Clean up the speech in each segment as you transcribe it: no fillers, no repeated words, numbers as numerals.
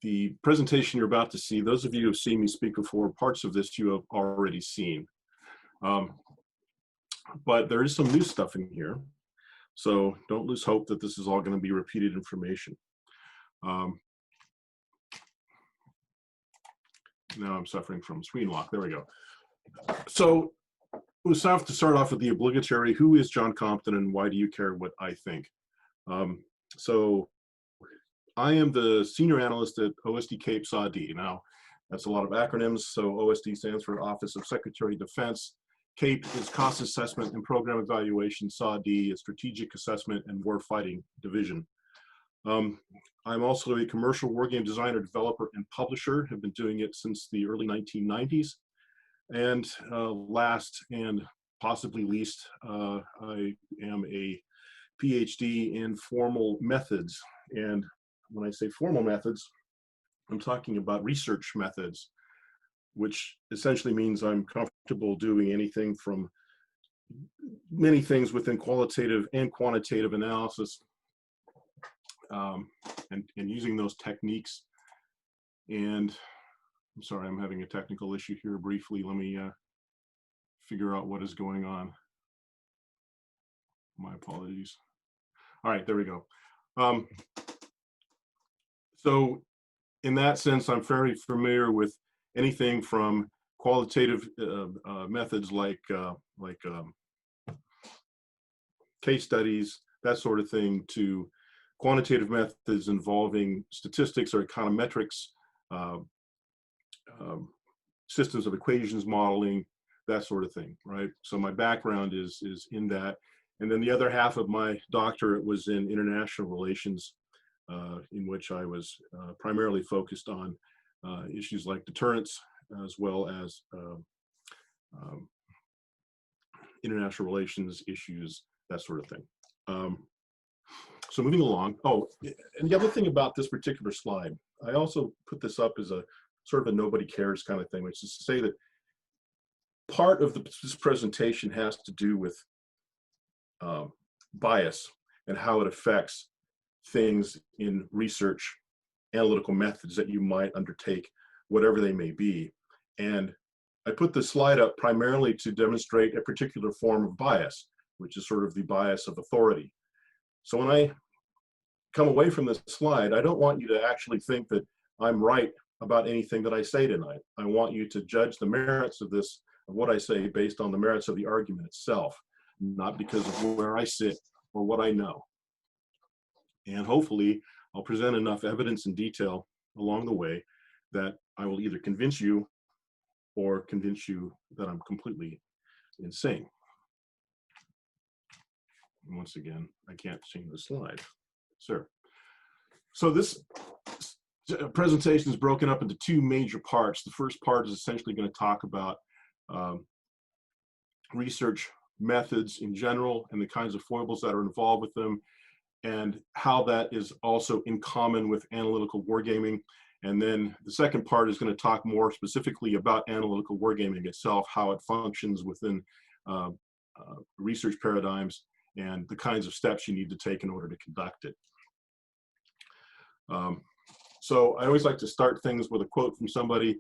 the presentation you're about to see, those of you who have seen me speak before, parts of this you have already seen. But there is some new stuff in here, so don't lose hope that this is all going to be repeated information. Now I'm suffering from screen lock. There we go. So we'll have to start off with the obligatory. Who is Jon Compton and why do you care what I think? So I am the senior analyst at OSD Cape SWAD. Now, that's a lot of acronyms. So OSD stands for Office of Secretary of Defense. CAPE is Cost Assessment and Program Evaluation. SWAD is Strategic Assessment and Warfighting Division. I'm also a commercial wargame designer, developer, and publisher. Have been doing it since the early 1990s. And last and possibly least, I am a Ph.D. in formal methods. And when I say formal methods, I'm talking about research methods, which essentially means I'm comfortable doing anything from many things within qualitative and quantitative analysis, and using those techniques. And I'm sorry, I'm having a technical issue here briefly. Let me figure out what is going on. My apologies. All right, there we go. So in that sense, I'm very familiar with anything from qualitative methods like case studies, that sort of thing, to quantitative methods involving statistics or econometrics, systems of equations modeling, that sort of thing, right? So my background is in that. And then the other half of my doctorate was in international relations, in which I was primarily focused on issues like deterrence, as well as international relations issues, that sort of thing. So moving along. Oh, and the other thing about this particular slide, I also put this up as a sort of a nobody cares kind of thing, which is to say that part of this presentation has to do with bias and how it affects things in research analytical methods that you might undertake, whatever they may be. And I put this slide up primarily to demonstrate a particular form of bias, which is sort of the bias of authority. So when I come away from this slide, I don't want you to actually think that I'm right about anything that I say tonight. I want you to judge the merits of this, of what I say, based on the merits of the argument itself, not because of where I sit or what I know. And hopefully I'll present enough evidence and detail along the way that I will either convince you or convince you that I'm completely insane. And once again, I can't change the slide. Sir. So this presentation is broken up into two major parts. The first part is essentially going to talk about research methods in general and the kinds of foibles that are involved with them, and how that is also in common with analytical wargaming. And then the second part is going to talk more specifically about analytical wargaming itself, how it functions within research paradigms, and the kinds of steps you need to take in order to conduct it. So I always like to start things with a quote from somebody.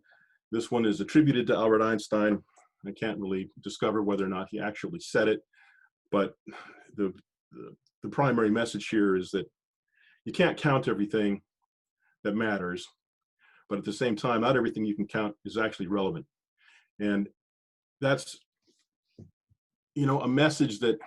This one is attributed to Albert Einstein. I can't really discover whether or not he actually said it, but the primary message here is that you can't count everything that matters, but at the same time, not everything you can count is actually relevant. And that's, you know, a message that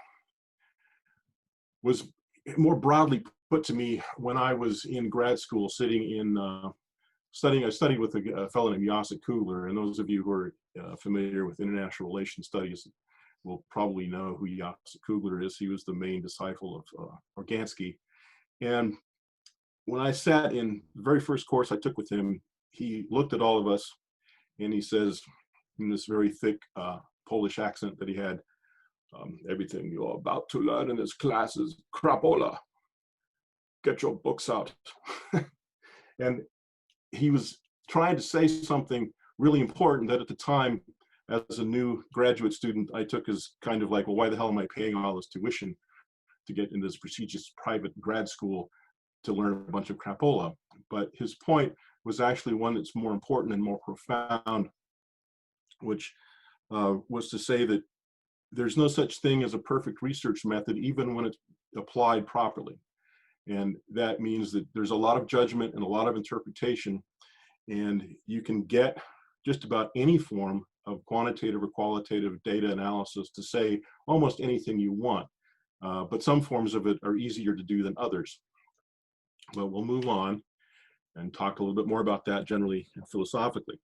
was more broadly put to me when I was in grad school, sitting in I studied with a fellow named Jacek Kugler, and those of you who are familiar with international relations studies will probably know who Jacek Kugler is. He was the main disciple of Organsky. And when I sat in the very first course I took with him, he looked at all of us and he says, in this very thick Polish accent that he had, everything you're about to learn in this class is crapola. Get your books out. And he was trying to say something really important that at the time, as a new graduate student, I took as kind of like, well, why the hell am I paying all this tuition to get into this prestigious private grad school to learn a bunch of crapola? But his point was actually one that's more important and more profound, which was to say that there's no such thing as a perfect research method, even when it's applied properly. And that means that there's a lot of judgment and a lot of interpretation, and you can get just about any form of quantitative or qualitative data analysis to say almost anything you want. But some forms of it are easier to do than others. But we'll move on and talk a little bit more about that generally and philosophically.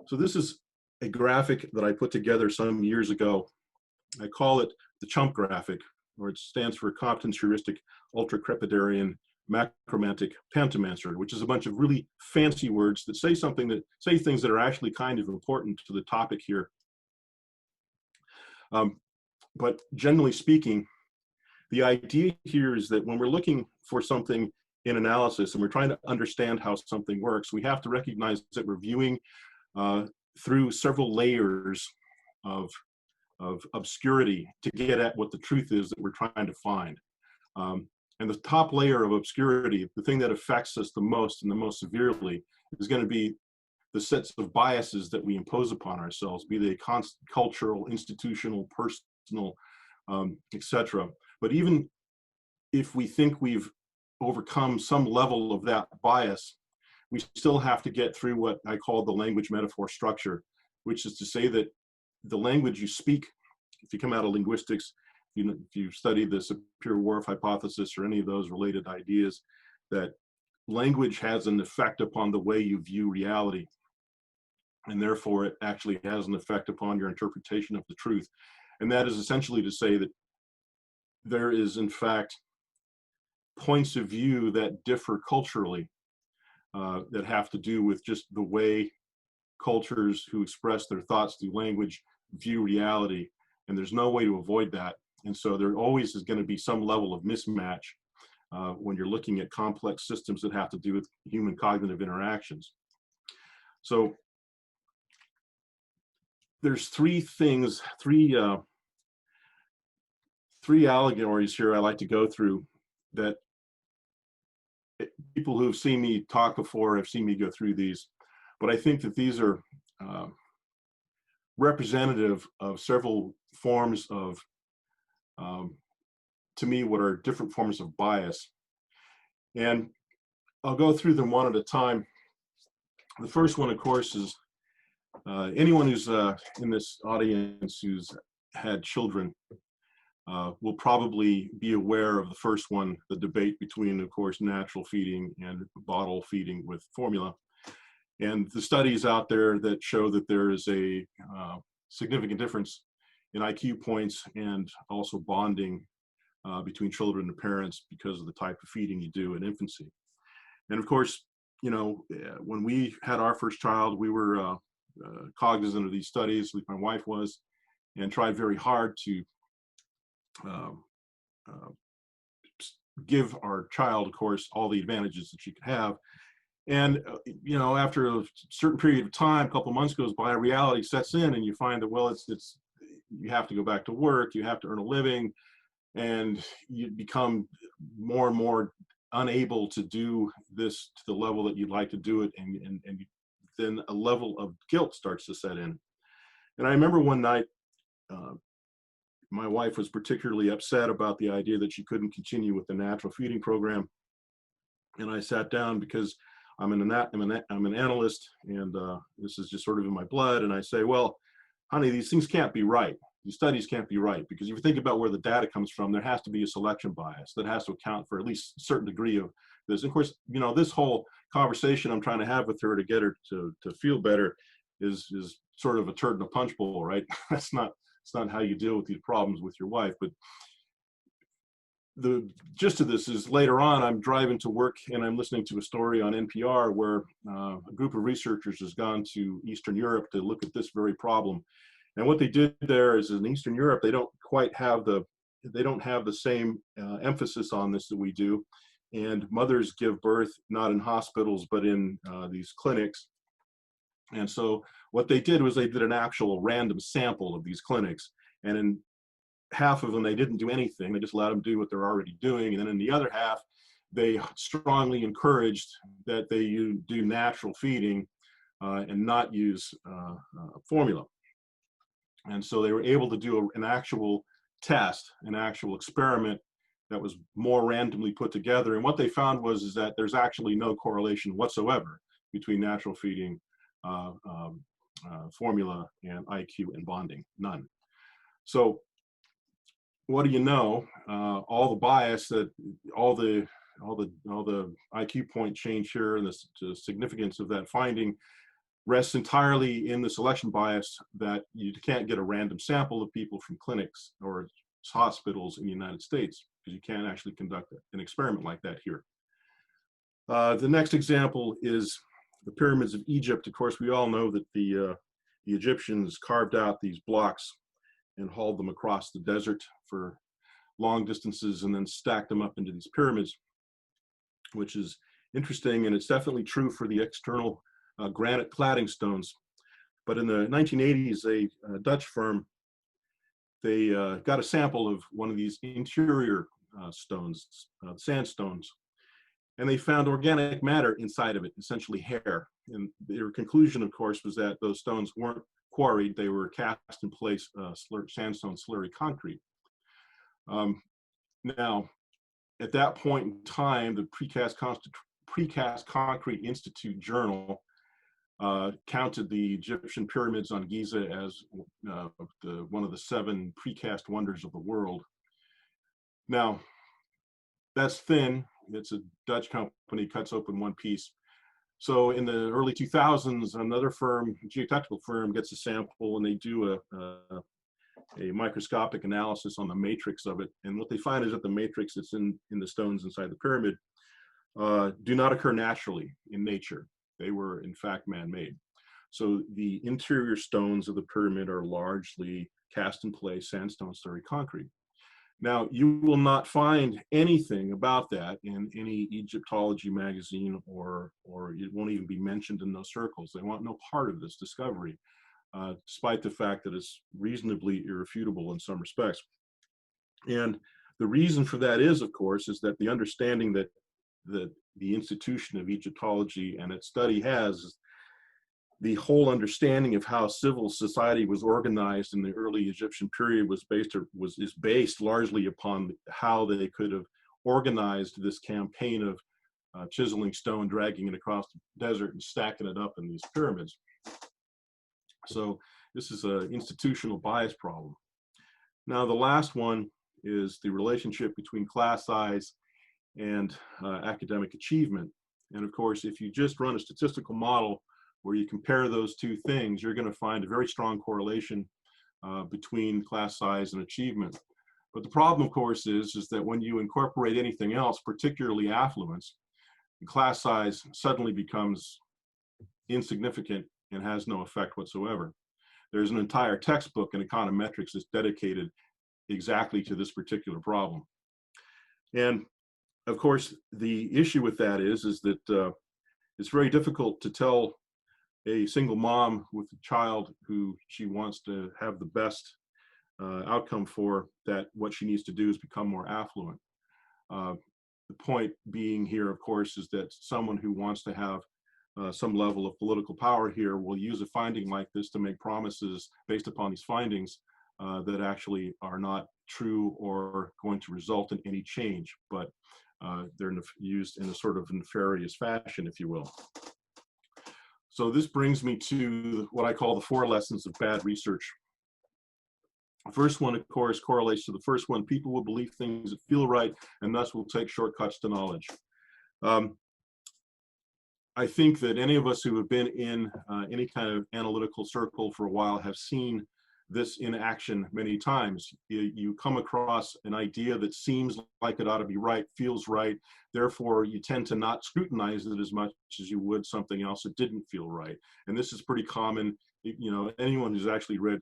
So this is a graphic that I put together some years ago. I call it the CHUMP graphic, or it stands for Compton's Heuristic Ultracrepidarian Macromantic Pantomancer, which is a bunch of really fancy words that say things that are actually kind of important to the topic here. But generally speaking, the idea here is that when we're looking for something in analysis and we're trying to understand how something works, we have to recognize that we're viewing through several layers of obscurity to get at what the truth is that we're trying to find. And the top layer of obscurity, the thing that affects us the most and the most severely, is going to be the sets of biases that we impose upon ourselves, be they cultural, institutional, personal, etc. But even if we think we've overcome some level of that bias, we still have to get through what I call the language metaphor structure, which is to say that the language you speak, if you come out of linguistics, if you study the Sapir-Whorf hypothesis or any of those related ideas, that language has an effect upon the way you view reality. And therefore, it actually has an effect upon your interpretation of the truth. And that is essentially to say that there is, in fact, points of view that differ culturally, that have to do with just the way cultures who express their thoughts through language view reality. And there's no way to avoid that. And so there always is going to be some level of mismatch when you're looking at complex systems that have to do with human cognitive interactions. So there's three allegories here I like to go through that people who have seen me talk before have seen me go through these, but I think that these are representative of several forms of, to me, what are different forms of bias. And I'll go through them one at a time. The first one, of course, is anyone who's in this audience who's had children will probably be aware of the first one, the debate between, of course, natural feeding and bottle feeding with formula. And the studies out there that show that there is a significant difference in IQ points and also bonding between children and parents because of the type of feeding you do in infancy. And of course, you know, when we had our first child, we were cognizant of these studies, at least my wife was, and tried very hard to give our child, of course, all the advantages that she could have. And, you know, after a certain period of time, a couple of months goes by, reality sets in and you find that, well, you have to go back to work, you have to earn a living, and you become more and more unable to do this to the level that you'd like to do it. And then a level of guilt starts to set in. And I remember one night, my wife was particularly upset about the idea that she couldn't continue with the natural feeding program. And I sat down because I'm an analyst, and this is just sort of in my blood. And I say, well, honey, these things can't be right. These studies can't be right, because if you think about where the data comes from, there has to be a selection bias that has to account for at least a certain degree of this. And of course, you know, this whole conversation I'm trying to have with her to get her to feel better is sort of a turd in a punch bowl, right? It's not how you deal with these problems with your wife. But the gist of this is later on, I'm driving to work and I'm listening to a story on NPR where a group of researchers has gone to Eastern Europe to look at this very problem. And what they did there is in Eastern Europe, they don't have the same emphasis on this that we do. And mothers give birth not in hospitals, but in these clinics. And so what they did was they did an actual random sample of these clinics. And in half of them, they didn't do anything. They just let them do what they're already doing. And then in the other half, they strongly encouraged that they do natural feeding and not use formula. And so they were able to do an actual test, an actual experiment that was more randomly put together. And what they found was that there's actually no correlation whatsoever between natural feeding, formula, and IQ and bonding, none. So what do you know? All the bias that all the IQ point change here and the significance of that finding rests entirely in the selection bias that you can't get a random sample of people from clinics or hospitals in the United States, because you can't actually conduct an experiment like that here. The next example is the pyramids of Egypt. Of course, we all know that the Egyptians carved out these blocks and hauled them across the desert for long distances and then stacked them up into these pyramids, which is interesting, and it's definitely true for the external granite cladding stones. But in the 1980s, a Dutch firm, they got a sample of one of these interior stones, sandstones, and they found organic matter inside of it, essentially hair. And their conclusion, of course, was that those stones weren't quarried, they were cast in place sandstone slurry concrete. Now, at that point in time, the Precast Concrete Institute Journal counted the Egyptian pyramids on Giza as one of the 7 precast wonders of the world. Now, that's thin. It's a Dutch company, cuts open one piece. So in the early 2000s, another firm, a geotechnical firm, gets a sample and they do a microscopic analysis on the matrix of it. And what they find is that the matrix that's in the stones inside the pyramid do not occur naturally in nature. They were, in fact, man-made. So the interior stones of the pyramid are largely cast in place sandstone slurry concrete. Now, you will not find anything about that in any Egyptology magazine, or it won't even be mentioned in those circles. They want no part of this discovery, despite the fact that it's reasonably irrefutable in some respects. And the reason for that is, of course, is that the understanding that the institution of Egyptology and its study has, the whole understanding of how civil society was organized in the early Egyptian period is based largely upon how they could have organized this campaign of chiseling stone, dragging it across the desert, and stacking it up in these pyramids. So this is an institutional bias problem. Now, the last one is the relationship between class size and academic achievement. And of course, if you just run a statistical model where you compare those two things, you're going to find a very strong correlation between class size and achievement. But the problem, of course, is that when you incorporate anything else, particularly affluence, the class size suddenly becomes insignificant and has no effect whatsoever. There's an entire textbook in econometrics that's dedicated exactly to this particular problem. And of course, the issue with that is that it's very difficult to tell a single mom with a child who she wants to have the best outcome for, that what she needs to do is become more affluent. The point being here, of course, is that someone who wants to have some level of political power here will use a finding like this to make promises based upon these findings that actually are not true or going to result in any change, but they're used in a sort of nefarious fashion, if you will. So this brings me to what I call the 4 lessons of bad research. The first one, of course, correlates to the first one. People will believe things that feel right, and thus will take shortcuts to knowledge. I think that any of us who have been in any kind of analytical circle for a while have seen this in action many times. You come across an idea that seems like it ought to be right, feels right, therefore you tend to not scrutinize it as much as you would something else that didn't feel right. And this is pretty common. You know, anyone who's actually read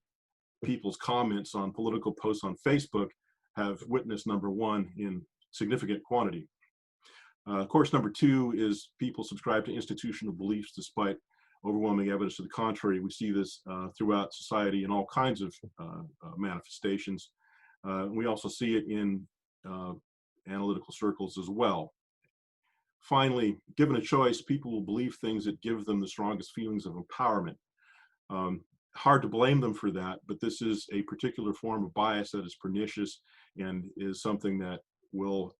people's comments on political posts on Facebook have witnessed number 1 in significant quantity. Course number 2 is people subscribe to institutional beliefs despite overwhelming evidence to the contrary. We see this throughout society in all kinds of manifestations. We also see it in analytical circles as well. finally, given a choice, people will believe things that give them the strongest feelings of empowerment. Hard to blame them for that, but this is a particular form of bias that is pernicious and is something that will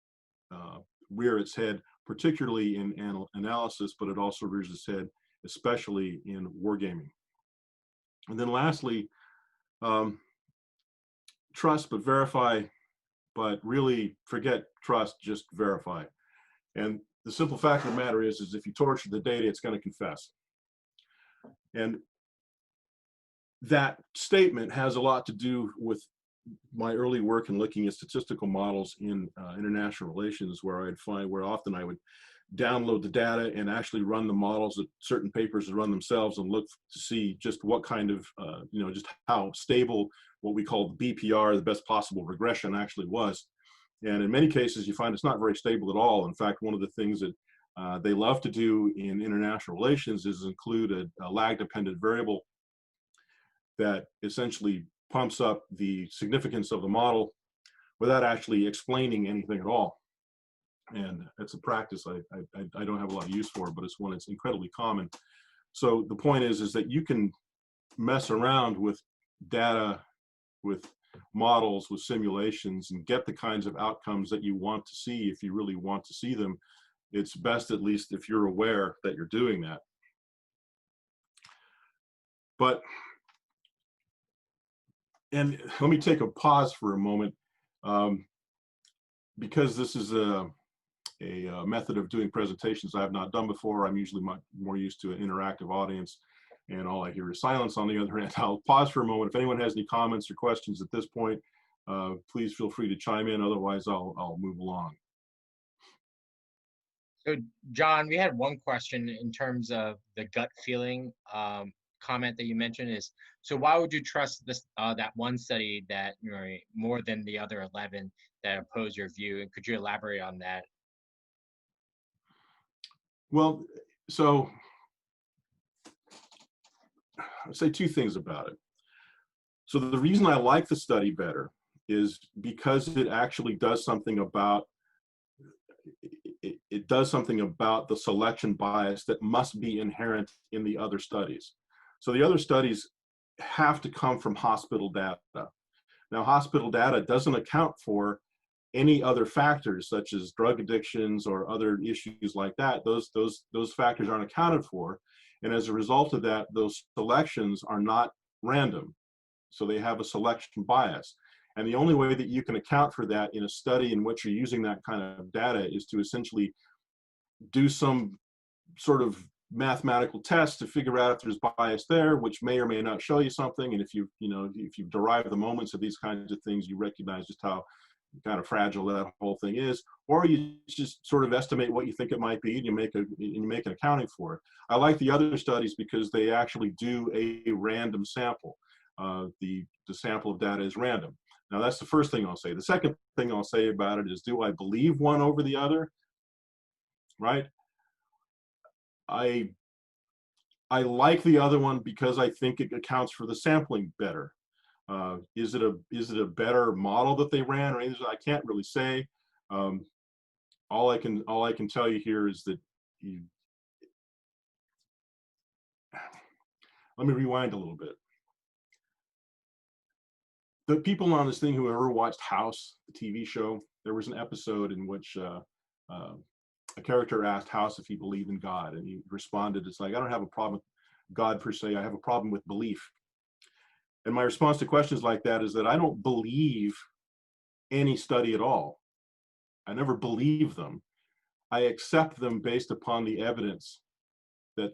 rear its head, particularly in analysis, but it also rears its head, especially in wargaming. And then lastly, trust but verify, but really forget trust, just verify. And the simple fact of the matter is if you torture the data, it's going to confess. And that statement has a lot to do with my early work in looking at statistical models in international relations, where I'd find where often I would download the data and actually run the models that certain papers run themselves and look to see just what kind of, just how stable what we call the BPR, the best possible regression, actually was. And in many cases, you find it's not very stable at all. In fact, one of the things that they love to do in international relations is include a lag-dependent variable that essentially pumps up the significance of the model without actually explaining anything at all. And it's a practice I don't have a lot of use for, but it's one that's incredibly common. So the point is that you can mess around with data, with models, with simulations, and get the kinds of outcomes that you want to see if you really want to see them. It's best, at least if you're aware that you're doing that. But, and let me take a pause for a moment, because this is a method of doing presentations I have not done before. I'm usually much more used to an interactive audience, and all I hear is silence on the other hand. I'll pause for a moment. If anyone has any comments or questions at this point, please feel free to chime in. Otherwise, I'll move along. So, John, we had one question in terms of the gut feeling comment that you mentioned is, so why would you trust this that one study that more than the other 11 that oppose your view? And could you elaborate on that? Well, so I'll say two things about it. So the reason I like the study better is because it actually does something about it does something about the selection bias that must be inherent in the other studies. So the other studies have to come from hospital data. Now, hospital data doesn't account for any other factors such as drug addictions or other issues like that. Those factors aren't accounted for. And as a result of that, those selections are not random. So they have a selection bias. And the only way that you can account for that in a study in which you're using that kind of data is to essentially do some sort of mathematical test to figure out if there's bias there, which may or may not show you something. And if you derive the moments of these kinds of things, you recognize just how kind of fragile that whole thing is, or you just sort of estimate what you think it might be, and you make an accounting for it. I like the other studies because they actually do a random sample. The sample of data is random. Now, that's the first thing I'll say. The second thing I'll say about it is, do I believe one over the other? Right? I like the other one because I think it accounts for the sampling better. Is it a better model that they ran, or anything? I can't really say. All I can tell you here is that let me rewind a little bit. The people on this thing who ever watched House, the TV show, there was an episode in which a character asked House if he believed in God, and he responded, it's like, I don't have a problem with God per se, I have a problem with belief. And my response to questions like that is that I don't believe any study at all. I never believe them. I accept them based upon the evidence that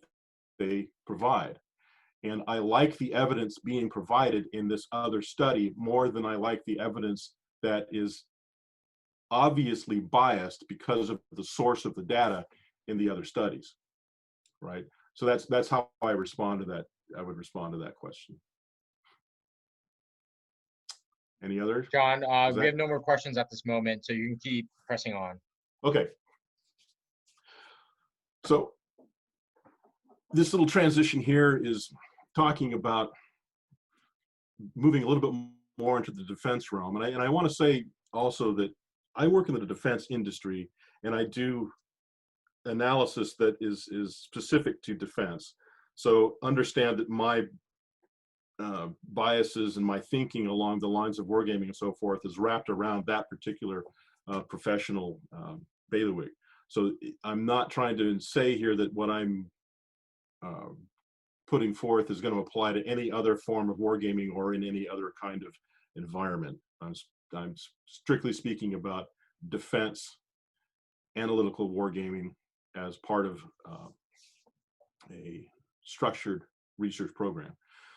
they provide. And I like the evidence being provided in this other study more than I like the evidence that is obviously biased because of the source of the data in the other studies, right? So that's how I respond to that. I would respond to that question. Any others? John, we have no more questions at this moment, so you can keep pressing on. Okay. So this little transition here is talking about moving a little bit more into the defense realm. And I want to say also that I work in the defense industry, and I do analysis that is specific to defense. So understand that my biases and my thinking along the lines of wargaming and so forth is wrapped around that particular professional bailiwick. So I'm not trying to say here that what I'm putting forth is going to apply to any other form of wargaming or in any other kind of environment. I'm strictly speaking about defense, analytical wargaming as part of a structured research program.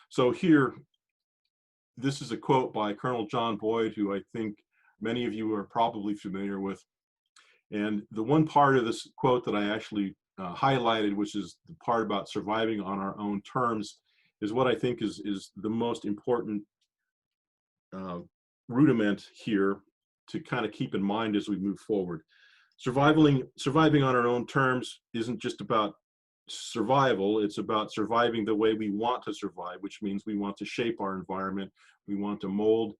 So here, this is a quote by Colonel John Boyd, who I think many of you are probably familiar with. And the one part of this quote that I actually highlighted, which is the part about surviving on our own terms, is what I think is the most important rudiment here to kind of keep in mind as we move forward. Surviving on our own terms isn't just about survival, it's about surviving the way we want to survive, which means we want to shape our environment, we want to mold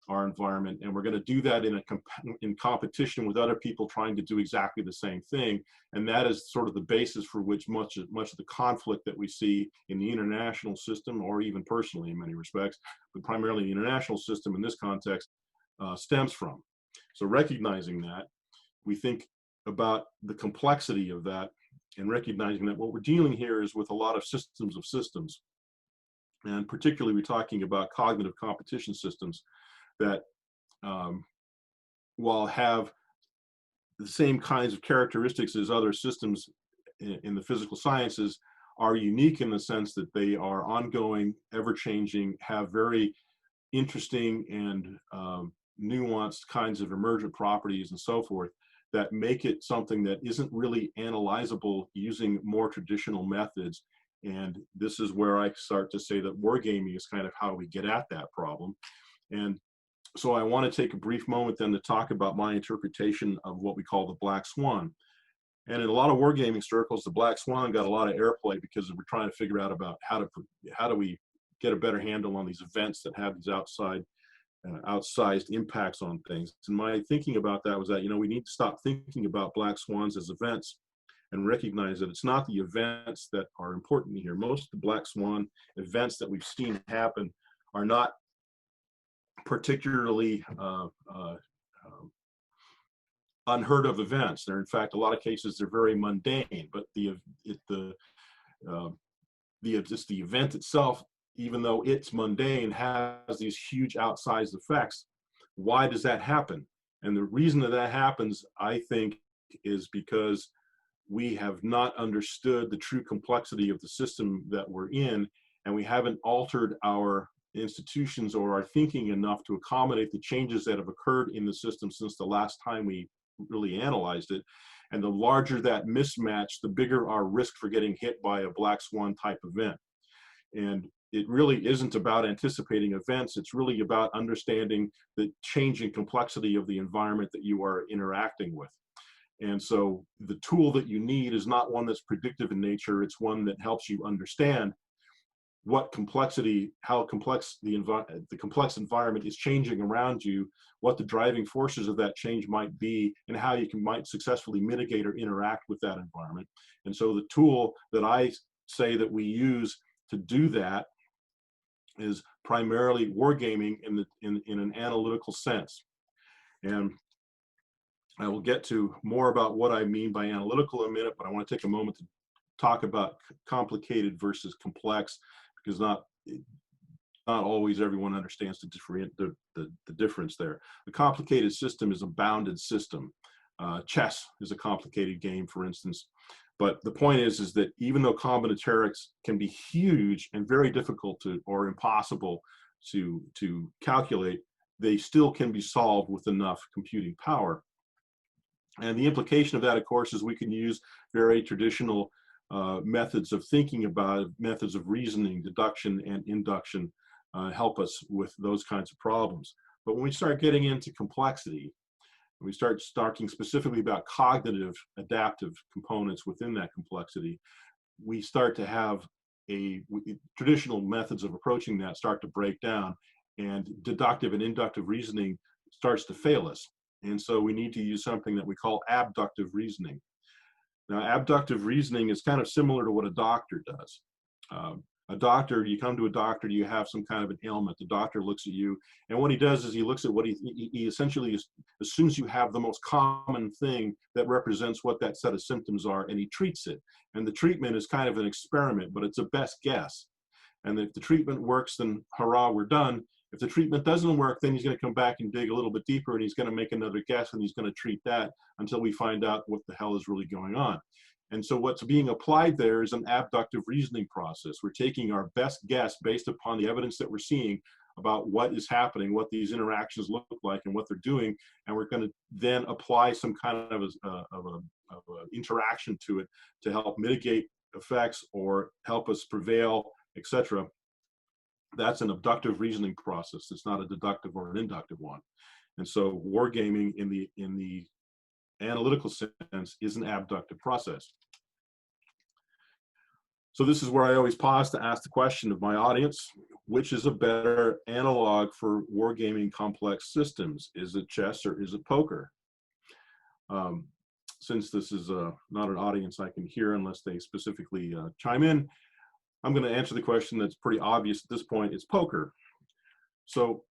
our environment, and we're going to do that in competition with other people trying to do exactly the same thing. And that is sort of the basis for which much of the conflict that we see in the international system, or even personally in many respects, but primarily the international system in this context, stems from. So recognizing that, we think about the complexity of that, and recognizing that what we're dealing here is with a lot of systems. And particularly we're talking about cognitive competition systems that, while have the same kinds of characteristics as other systems in the physical sciences, are unique in the sense that they are ongoing, ever-changing, have very interesting and nuanced kinds of emergent properties and so forth, that make it something that isn't really analyzable using more traditional methods. And this is where I start to say that wargaming is kind of how we get at that problem. And so I want to take a brief moment then to talk about my interpretation of what we call the black swan. And in a lot of wargaming circles, the black swan got a lot of airplay because we're trying to figure out about how do we get a better handle on these events that have these outsized impacts on things. And my thinking about that was that, you know, we need to stop thinking about black swans as events and recognize that it's not the events that are important here. Most of the black swan events that we've seen happen are not particularly unheard of events. They're in fact, a lot of cases, they're very mundane, but it's the event itself, even though it's mundane, has these huge outsized effects. Why does that happen? And the reason that happens, I think, is because we have not understood the true complexity of the system that we're in, and we haven't altered our institutions or our thinking enough to accommodate the changes that have occurred in the system since the last time we really analyzed it. And the larger that mismatch, the bigger our risk for getting hit by a black swan type event. And it really isn't about anticipating events, it's really about understanding the changing complexity of the environment that you are interacting with. And so the tool that you need is not one that's predictive in nature, it's one that helps you understand what complexity, how complex the complex environment is changing around you, what the driving forces of that change might be, and how you might successfully mitigate or interact with that environment. And so the tool that I say that we use to do that is primarily wargaming in an analytical sense. And I will get to more about what I mean by analytical in a minute, but I want to take a moment to talk about complicated versus complex, because not always everyone understands the difference there. The complicated system is a bounded system. Chess is a complicated game, for instance. But the point is that even though combinatorics can be huge and very difficult to, or impossible to calculate, they still can be solved with enough computing power. And the implication of that, of course, is we can use very traditional methods of thinking about it, methods of reasoning, deduction and induction help us with those kinds of problems. But when we start getting into complexity, we start talking specifically about cognitive adaptive components within that complexity, we start to have traditional methods of approaching that start to break down, and deductive and inductive reasoning starts to fail us. And so we need to use something that we call abductive reasoning. Now, abductive reasoning is kind of similar to what a doctor does. A doctor, you come to a doctor, you have some kind of an ailment. The doctor looks at you, and what he does is he looks at what he essentially assumes you have the most common thing that represents what that set of symptoms are, and he treats it. And the treatment is kind of an experiment, but it's a best guess. And if the treatment works, then hurrah, we're done. If the treatment doesn't work, then he's going to come back and dig a little bit deeper, and he's going to make another guess, and he's going to treat that until we find out what the hell is really going on. And so what's being applied there is an abductive reasoning process. We're taking our best guess based upon the evidence that we're seeing about what is happening, what these interactions look like, and what they're doing, and we're going to then apply some kind of a interaction to it to help mitigate effects or help us prevail, etc. That's an abductive reasoning process. It's not a deductive or an inductive one. And so wargaming in the analytical sense is an abductive process. So this is where I always pause to ask the question of my audience, which is a better analog for wargaming complex systems? Is it chess or is it poker? Since this is not an audience I can hear unless they specifically chime in, I'm going to answer the question that's pretty obvious at this point. It's poker. So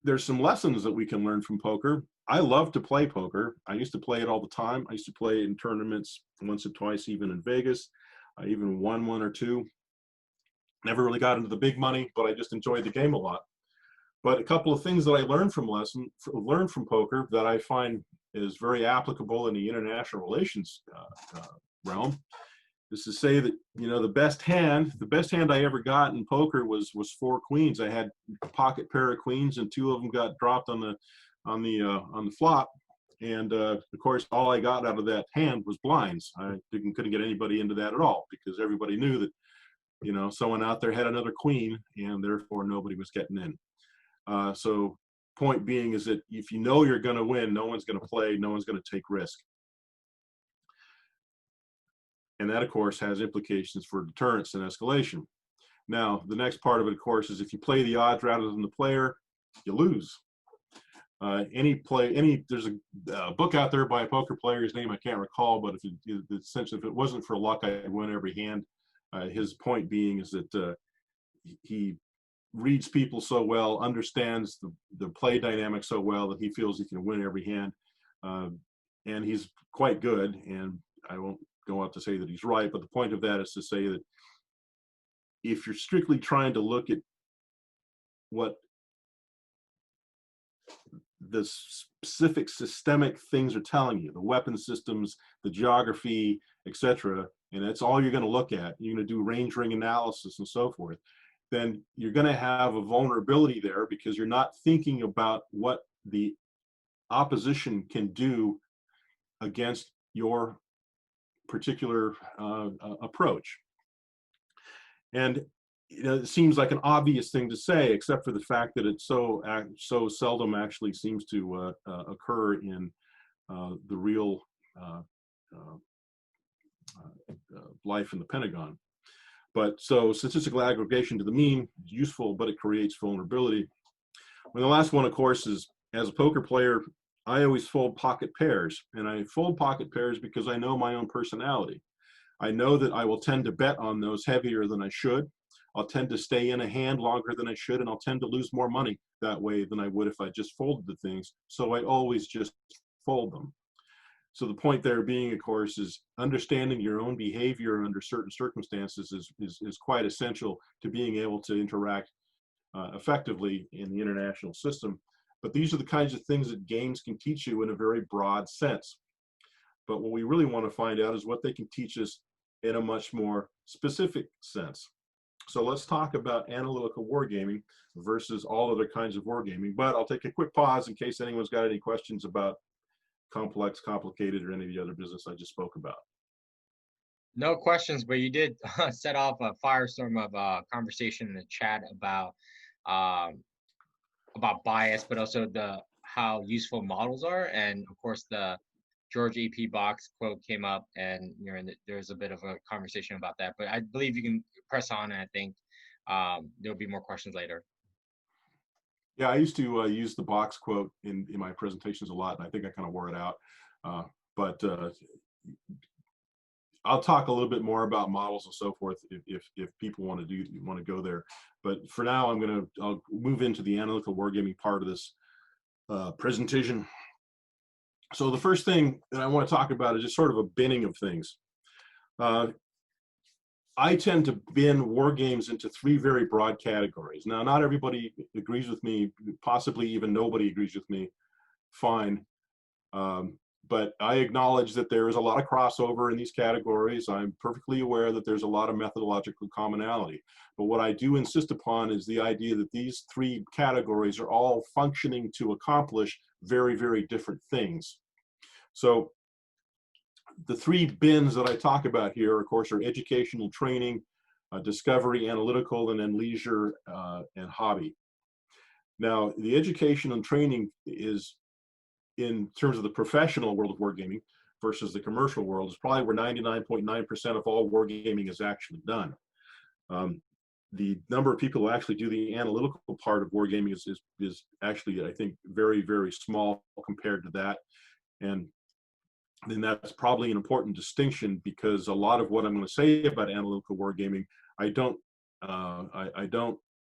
there's some lessons that we can learn from poker. I love to play poker. I used to play it all the time. I used to play it in tournaments once or twice, even in Vegas. I even won one or two. Never really got into the big money, but I just enjoyed the game a lot. But a couple of things that I learned from poker that I find is very applicable in the international relations realm is to say that, you know, the best hand I ever got in poker was 4 queens. I had a pocket pair of queens, and 2 of them got dropped on the flop. And of course, all I got out of that hand was blinds. I couldn't get anybody into that at all because everybody knew that, you know, someone out there had another queen, and therefore nobody was getting in. So point being is that if you know you're going to win, no one's going to play, no one's going to take risk. And that, of course, has implications for deterrence and escalation. Now, the next part of it, of course, is if you play the odds rather than the player, you lose. There's a book out there by a poker player, his name I can't recall, but essentially if it wasn't for luck, I'd win every hand. His point being is that he reads people so well, understands the play dynamic so well that he feels he can win every hand. And he's quite good, and I won't go out to say that he's right, but the point of that is to say that if you're strictly trying to look at what the specific systemic things are telling you, the weapon systems, the geography, etc., and that's all you're going to look at, you're going to do range ring analysis and so forth, then you're going to have a vulnerability there because you're not thinking about what the opposition can do against your particular approach. And you know, it seems like an obvious thing to say, except for the fact that it so seldom actually seems to occur in the real life in the Pentagon. But so statistical aggregation to the mean is useful, but it creates vulnerability. And the last one, of course, is as a poker player, I always fold pocket pairs, and I fold pocket pairs because I know my own personality. I know that I will tend to bet on those heavier than I should. I'll tend to stay in a hand longer than I should, and I'll tend to lose more money that way than I would if I just folded the things. So I always just fold them. So the point there being, of course, is understanding your own behavior under certain circumstances is quite essential to being able to interact effectively in the international system. But these are the kinds of things that games can teach you in a very broad sense. But what we really want to find out is what they can teach us in a much more specific sense. So let's talk about analytical wargaming versus all other kinds of wargaming. But I'll take a quick pause in case anyone's got any questions about complex, complicated, or any of the other business I just spoke about. No questions, but you did set off a firestorm of conversation in the chat about bias, but also how useful models are, and of course the George E.P. Box quote came up, and there's a bit of a conversation about that. But I believe you can press on, and I think there'll be more questions later. Yeah, I used to use the Box quote in my presentations a lot, and I think I kind of wore it out. But I'll talk a little bit more about models and so forth if people want to go there. But for now, I'll move into the analytical wargaming part of this presentation. So the first thing that I want to talk about is just sort of a binning of things. I tend to bin war games into three very broad categories. Now, not everybody agrees with me, possibly even nobody agrees with me, fine. But I acknowledge that there is a lot of crossover in these categories. I'm perfectly aware that there's a lot of methodological commonality. But what I do insist upon is the idea that these three categories are all functioning to accomplish very, very different things. So the three bins that I talk about here, of course, are educational training, discovery, analytical, and then leisure and hobby. Now, the education and training is, in terms of the professional world of wargaming versus the commercial world, is probably where 99.9% of all wargaming is actually done. The number of people who actually do the analytical part of wargaming is actually, I think, very, very small compared to that. And then that's probably an important distinction, because a lot of what I'm going to say about analytical wargaming, I don't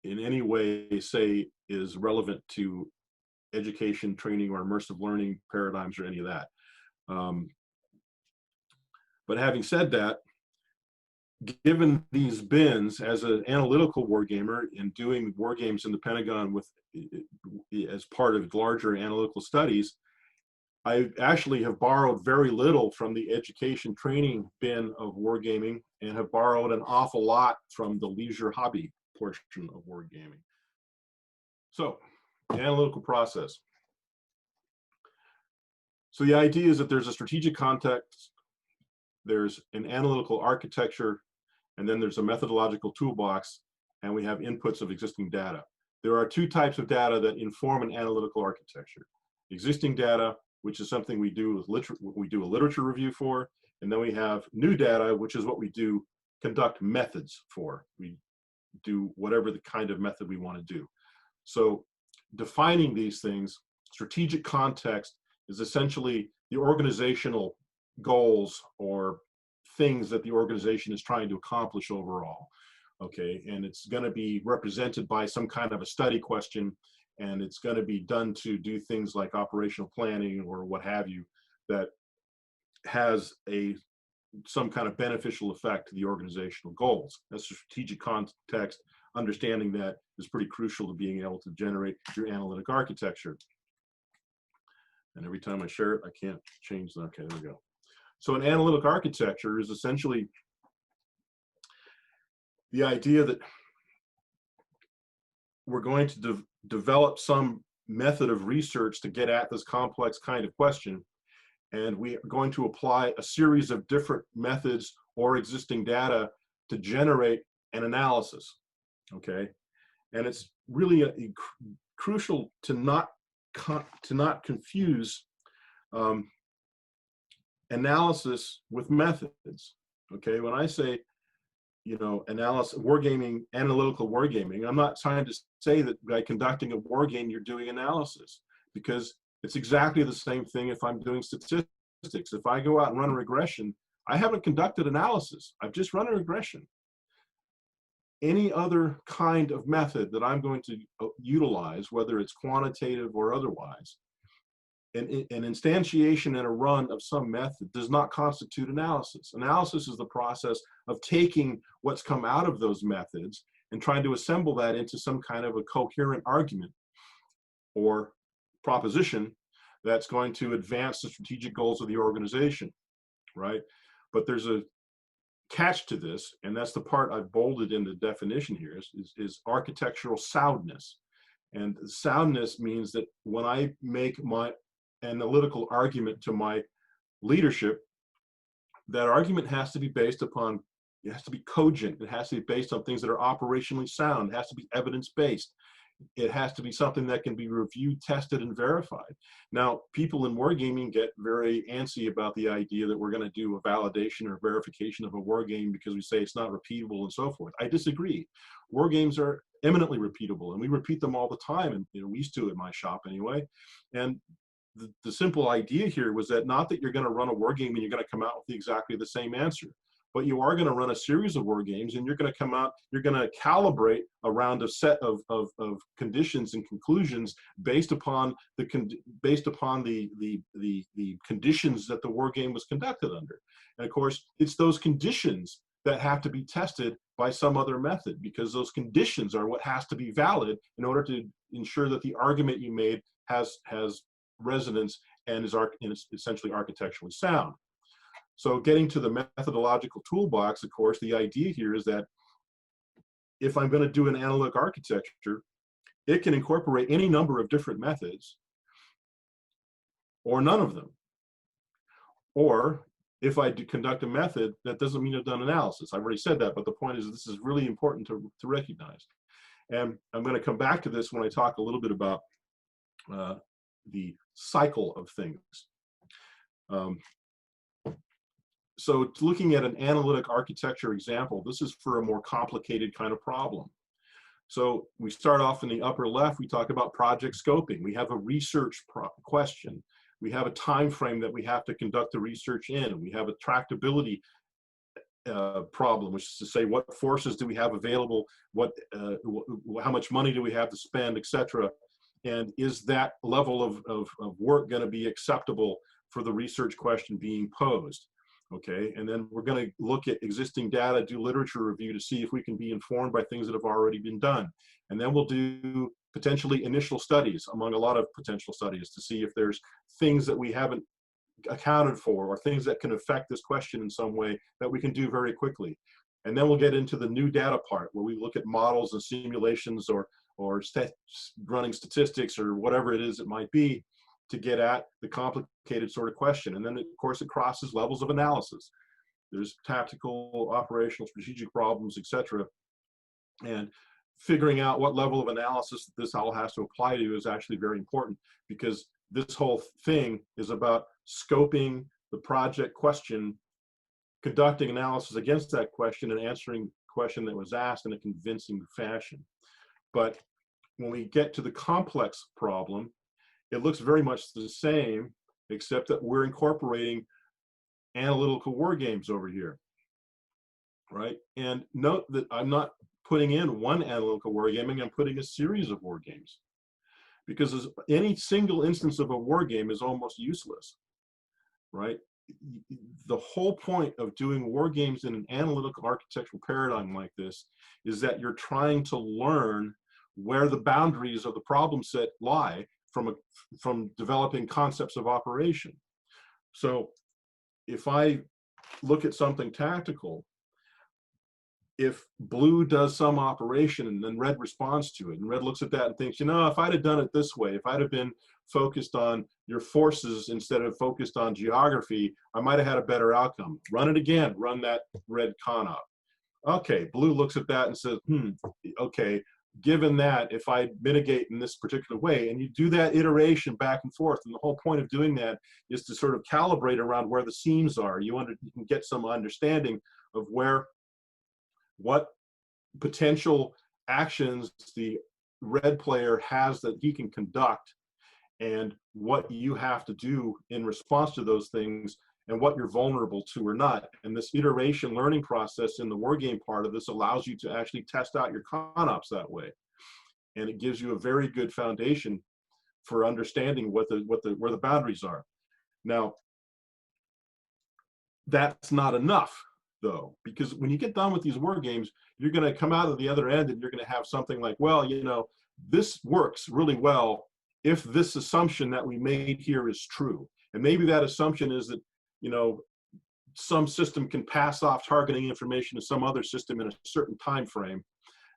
in any way say is relevant to education, training, or immersive learning paradigms or any of that. But having said that, given these bins, as an analytical wargamer and doing wargames in the Pentagon as part of larger analytical studies, I actually have borrowed very little from the education training bin of wargaming and have borrowed an awful lot from the leisure hobby portion of wargaming. So, the analytical process. So the idea is that there's a strategic context, there's an analytical architecture, and then there's a methodological toolbox, and we have inputs of existing data. There are two types of data that inform an analytical architecture. Existing data, which is something we do a literature review for, and then we have new data, which is what we conduct methods for. We do whatever the kind of method we want to do. So defining these things, strategic context is essentially the organizational goals or things that the organization is trying to accomplish overall. Okay, and it's going to be represented by some kind of a study question, and it's going to be done to do things like operational planning or what have you that has some kind of beneficial effect to the organizational goals. That's a strategic context. Understanding that is pretty crucial to being able to generate your analytic architecture. And every time I share it, I can't change that. Okay, there we go. So an analytic architecture is essentially the idea that we're going to develop some method of research to get at this complex kind of question, and we are going to apply a series of different methods or existing data to generate an analysis. Okay, and it's really crucial to not confuse analysis with methods. Okay, when I say, you know, analytical wargaming, I'm not trying to say that by conducting a war game you're doing analysis, because it's exactly the same thing if I'm doing statistics. If I go out and run a regression, I haven't conducted analysis, I've just run a regression. Any other kind of method that I'm going to utilize, whether it's quantitative or otherwise, an instantiation and a run of some method does not constitute analysis. Analysis is the process of taking what's come out of those methods and trying to assemble that into some kind of a coherent argument or proposition that's going to advance the strategic goals of the organization, right? But there's a catch to this, and that's the part I've bolded in the definition here, is architectural soundness. And soundness means that when I make my analytical argument to my leadership, that argument has to be based upon, it has to be cogent, it has to be based on things that are operationally sound, it has to be evidence-based, it has to be something that can be reviewed, tested, and verified. Now, people in wargaming get very antsy about the idea that we're going to do a validation or verification of a wargame because we say it's not repeatable and so forth. I disagree. Wargames are eminently repeatable, and we repeat them all the time, and we used to at my shop anyway. And the simple idea here was that not that you're going to run a wargame and you're going to come out with exactly the same answer. but you are going to run a series of war games, and you're going to come out, you're going to calibrate around a set of conditions and conclusions based upon the conditions that the war game was conducted under. And of course, it's those conditions that have to be tested by some other method, because those conditions are what has to be valid in order to ensure that the argument you made has resonance and is essentially architecturally sound. So getting to the methodological toolbox, of course, the idea here is that if I'm going to do an analytic architecture, it can incorporate any number of different methods or none of them. Or if I conduct a method, that doesn't mean I've done analysis. I've already said that, but the point is this is really important to recognize. And I'm going to come back to this when I talk a little bit about the cycle of things. So looking at an analytic architecture example, this is for a more complicated kind of problem. So we start off in the upper left, we talk about project scoping. We have a research question. We have a time frame that we have to conduct the research in. We have a tractability problem, which is to say what forces do we have available, how much money do we have to spend, etc. And is that level of work going to be acceptable for the research question being posed? Okay, and then we're going to look at existing data, do literature review to see if we can be informed by things that have already been done. And then we'll do potentially initial studies among a lot of potential studies to see if there's things that we haven't accounted for or things that can affect this question in some way that we can do very quickly. And then we'll get into the new data part where we look at models and simulations or running statistics or whatever it is it might be to get at the complicated sort of question. And then, of course, it crosses levels of analysis. There's tactical, operational, strategic problems, etc. And figuring out what level of analysis this all has to apply to is actually very important, because this whole thing is about scoping the project question, conducting analysis against that question, and answering the question that was asked in a convincing fashion. But when we get to the complex problem, it looks very much the same, except that we're incorporating analytical war games over here, right? And note that I'm not putting in one analytical wargaming, I'm putting a series of war games, because any single instance of a war game is almost useless, right? The whole point of doing war games in an analytical architectural paradigm like this is that you're trying to learn where the boundaries of the problem set lie from developing concepts of operation. So if I look at something tactical, if blue does some operation and then red responds to it, and red looks at that and thinks, you know, if I'd have done it this way, if I'd have been focused on your forces instead of focused on geography, I might have had a better outcome. Run it again, run that red con op. Okay, blue looks at that and says, okay, given that, if I mitigate in this particular way, and you do that iteration back and forth, and the whole point of doing that is to sort of calibrate around where the seams are. You can get some understanding of what potential actions the red player has that he can conduct, and what you have to do in response to those things, and what you're vulnerable to or not. And this iteration learning process in the wargame part of this allows you to actually test out your con-ops that way. And it gives you a very good foundation for understanding where the boundaries are. Now, that's not enough, though, because when you get done with these war games, you're going to come out of the other end and you're going to have something like, well, you know, this works really well if this assumption that we made here is true. And maybe that assumption is that, you know, some system can pass off targeting information to some other system in a certain time frame,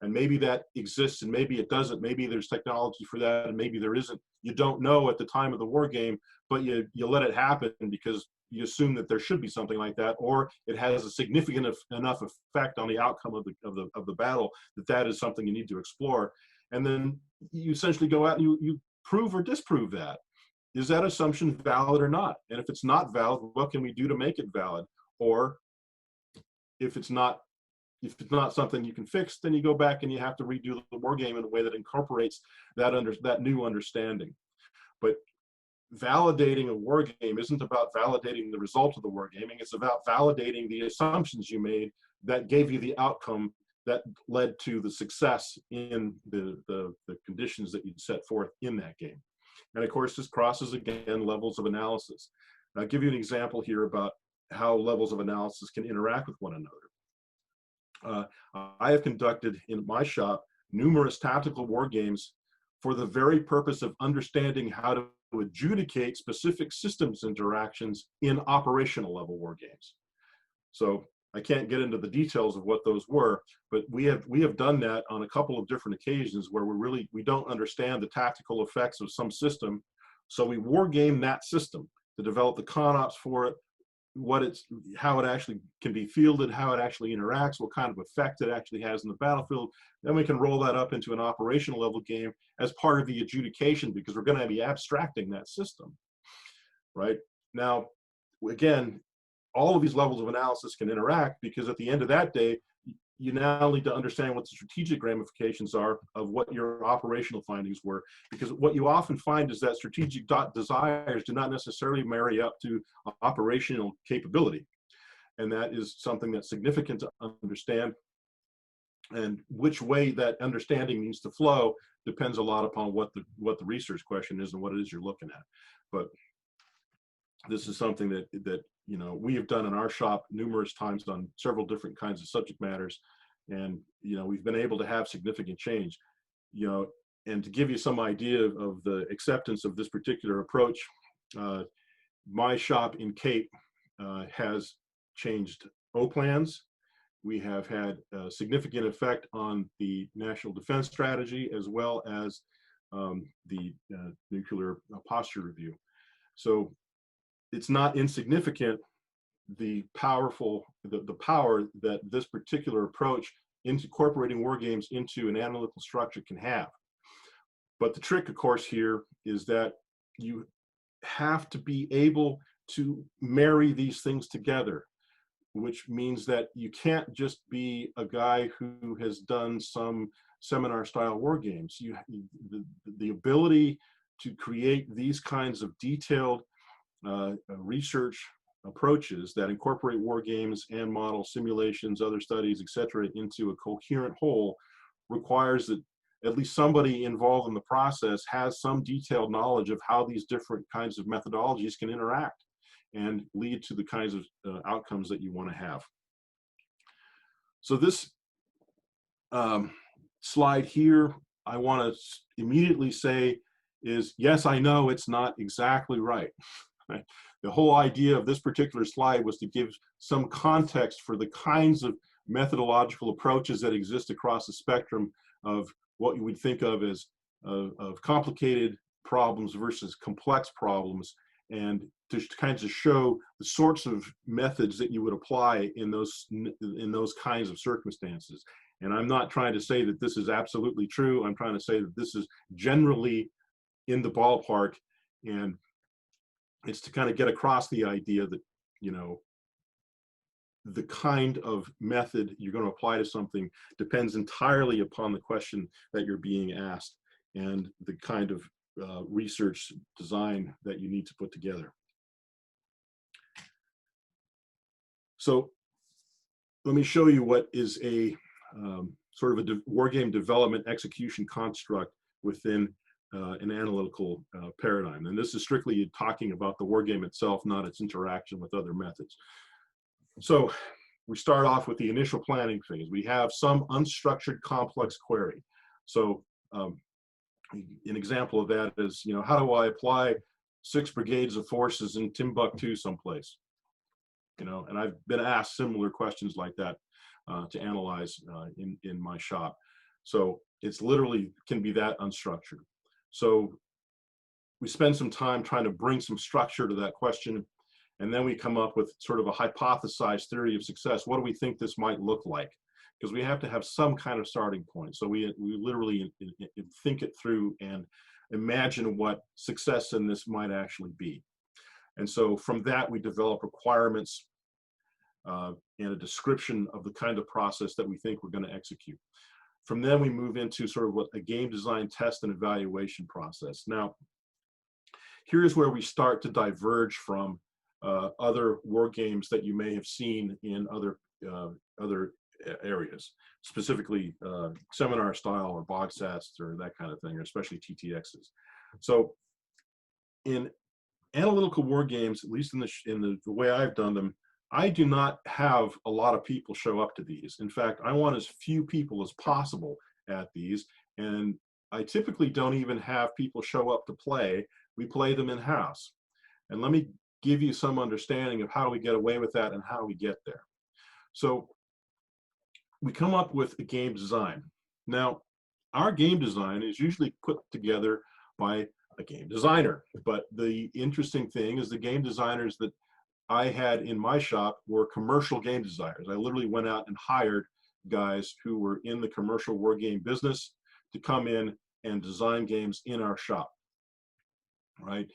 and maybe that exists and maybe it doesn't. Maybe there's technology for that and maybe there isn't. You don't know at the time of the war game, but you let it happen because you assume that there should be something like that, or it has a significant enough effect on the outcome of the battle that is something you need to explore. And then you essentially go out and you prove or disprove that. Is that assumption valid or not? And if it's not valid, what can we do to make it valid? Or if it's not something you can fix, then you go back and you have to redo the war game in a way that incorporates that new understanding. But validating a war game isn't about validating the result of the wargaming. It's about validating the assumptions you made that gave you the outcome that led to the success in the conditions that you'd set forth in that game. And of course, this crosses again levels of analysis. I'll give you an example here about how levels of analysis can interact with one another. I have conducted in my shop numerous tactical war games for the very purpose of understanding how to adjudicate specific systems interactions in operational level war games. So I can't get into the details of what those were, but we have done that on a couple of different occasions where we don't understand the tactical effects of some system, so we war game that system to develop the con ops for it, how it actually can be fielded, how it actually interacts, what kind of effect it actually has in the battlefield. Then we can roll that up into an operational level game as part of the adjudication, because we're going to be abstracting that system, right? Now, again, all of these levels of analysis can interact, because at the end of that day, you now need to understand what the strategic ramifications are of what your operational findings were, because what you often find is that strategic desires do not necessarily marry up to operational capability. And that is something that's significant to understand. And which way that understanding needs to flow depends a lot upon what the research question is and what it is you're looking at. But this is something that we have done in our shop numerous times on several different kinds of subject matters, and we've been able to have significant change. And to give you some idea of the acceptance of this particular approach, my shop in Cape has changed O-plans. We have had a significant effect on the national defense strategy, as well as the nuclear posture review. So it's not insignificant the power that this particular approach into incorporating war games into an analytical structure can have. But the trick, of course, here is that you have to be able to marry these things together, which means that you can't just be a guy who has done some seminar style war games. The ability to create these kinds of detailed research approaches that incorporate war games and model simulations, other studies, etc., into a coherent whole requires that at least somebody involved in the process has some detailed knowledge of how these different kinds of methodologies can interact and lead to the kinds of outcomes that you want to have. So this slide here, I want to immediately say is, yes, I know it's not exactly right. Right? The whole idea of this particular slide was to give some context for the kinds of methodological approaches that exist across the spectrum of what you would think of as of complicated problems versus complex problems, and to kind of show the sorts of methods that you would apply in those kinds of circumstances. And I'm not trying to say that this is absolutely true. I'm trying to say that this is generally in the ballpark, and it's to kind of get across the idea that, the kind of method you're going to apply to something depends entirely upon the question that you're being asked and the kind of research design that you need to put together. So let me show you what is a sort of a war game development execution construct within an analytical paradigm. And this is strictly talking about the war game itself, not its interaction with other methods. So we start off with the initial planning phase. We have some unstructured complex query. So an example of that is, how do I apply 6 brigades of forces in Timbuktu someplace? And I've been asked similar questions like that to analyze in my shop. So it's literally can be that unstructured. So we spend some time trying to bring some structure to that question, and then we come up with sort of a hypothesized theory of success. What do we think this might look like? Because we have to have some kind of starting point. So we literally think it through and imagine what success in this might actually be. And so from that, we develop requirements and a description of the kind of process that we think we're going to execute. From then, we move into sort of what a game design test and evaluation process. Now, here's where we start to diverge from other war games that you may have seen in other areas, specifically seminar style or bogsats or that kind of thing, or especially TTXs. So in analytical war games, at least in the way I've done them, I do not have a lot of people show up to these. In fact, I want as few people as possible at these, and I typically don't even have people show up to play. We play them in-house. And let me give you some understanding of how we get away with that and how we get there. So we come up with a game design. Now, our game design is usually put together by a game designer, but the interesting thing is the game designers that I had in my shop were commercial game designers. I literally went out and hired guys who were in the commercial war game business to come in and design games in our shop, right?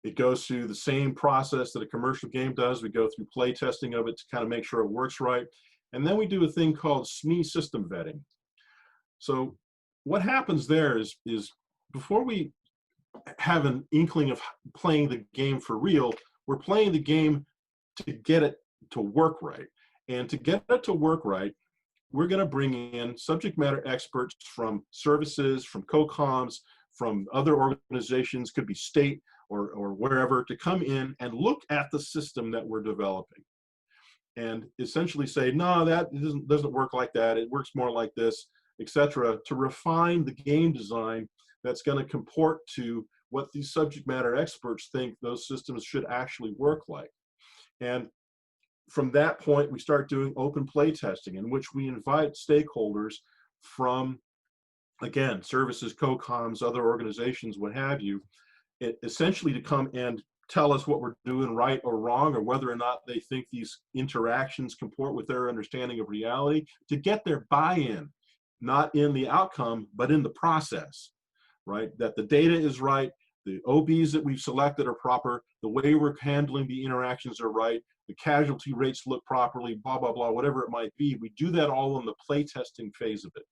It goes through the same process that a commercial game does. We go through play testing of it to kind of make sure it works right. And then we do a thing called SME system vetting. So what happens there is before we have an inkling of playing the game for real, we're playing the game to get it to work right. And to get it to work right, we're going to bring in subject matter experts from services, from COCOMs, from other organizations, could be state or wherever, to come in and look at the system that we're developing and essentially say, no, that doesn't work like that. It works more like this, etc., to refine the game design that's going to comport to what these subject matter experts think those systems should actually work like. And from that point, we start doing open play testing, in which we invite stakeholders from, again, services, COCOMs, other organizations, what have you, essentially to come and tell us what we're doing right or wrong, or whether or not they think these interactions comport with their understanding of reality, to get their buy-in, not in the outcome, but in the process, right? That the data is right, the OBs that we've selected are proper, the way we're handling the interactions are right, the casualty rates look properly, blah, blah, blah, whatever it might be. We do that all in the play testing phase of it.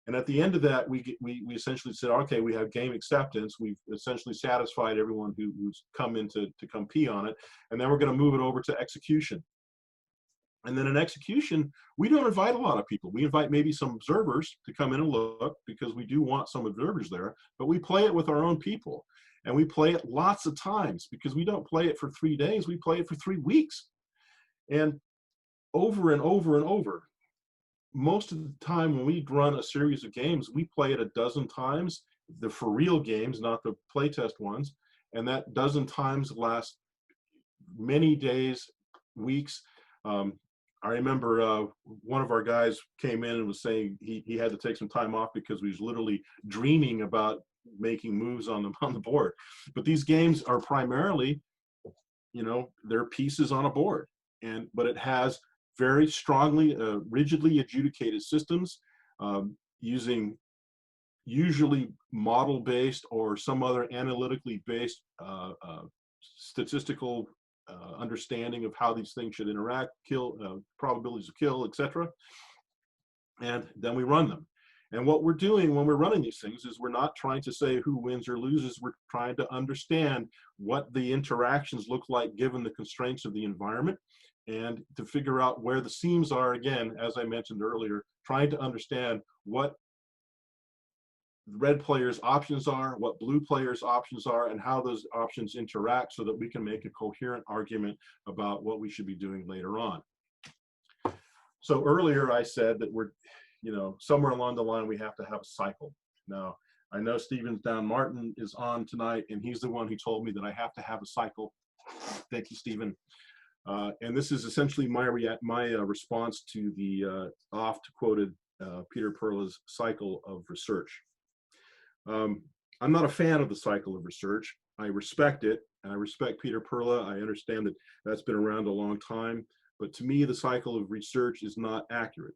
And at the end of that, we essentially said, okay, we have game acceptance. We've essentially satisfied everyone who's come in to come pee on it. And then we're going to move it over to execution. And then in execution, we don't invite a lot of people. We invite maybe some observers to come in and look, because we do want some observers there, but we play it with our own people. And we play it lots of times, because we don't play it for 3 days, we play it for 3 weeks. And over and over and over. Most of the time when we run a series of games, we play it a dozen times, the for real games, not the playtest ones. And that dozen times lasts many days, weeks. I remember one of our guys came in and was saying he had to take some time off because he was literally dreaming about making moves on the board. But these games are primarily, you know, they're pieces on a board, but it has very strongly, rigidly adjudicated systems using usually model-based or some other analytically based statistical understanding of how these things should interact, probabilities of kill, etc. And then we run them. And what we're doing when we're running these things is we're not trying to say who wins or loses. We're trying to understand what the interactions look like given the constraints of the environment, and to figure out where the seams are, again, as I mentioned earlier, trying to understand what red players' options are, what blue players' options are, and how those options interact so that we can make a coherent argument about what we should be doing later on. So earlier I said that we're, you know, somewhere along the line we have to have a cycle. Now, I know Stephen Down Martin is on tonight, and he's the one who told me that I have to have a cycle. Thank you, Stephen. And this is essentially my response to the oft-quoted Peter Perla's cycle of research. I'm not a fan of the cycle of research. I respect it, and I respect Peter Perla. I understand that that's been around a long time, but to me, the cycle of research is not accurate.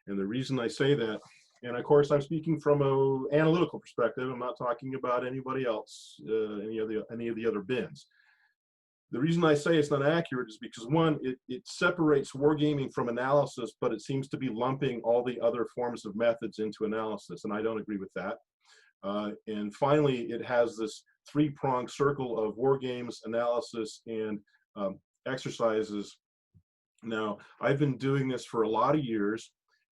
And the reason I say that, and of course, I'm speaking from an analytical perspective. I'm not talking about anybody else, any of the other bins. The reason I say it's not accurate is because, one, it separates wargaming from analysis, but it seems to be lumping all the other forms of methods into analysis, and I don't agree with that. And finally, it has this three-pronged circle of war games, analysis, and exercises. Now, I've been doing this for a lot of years,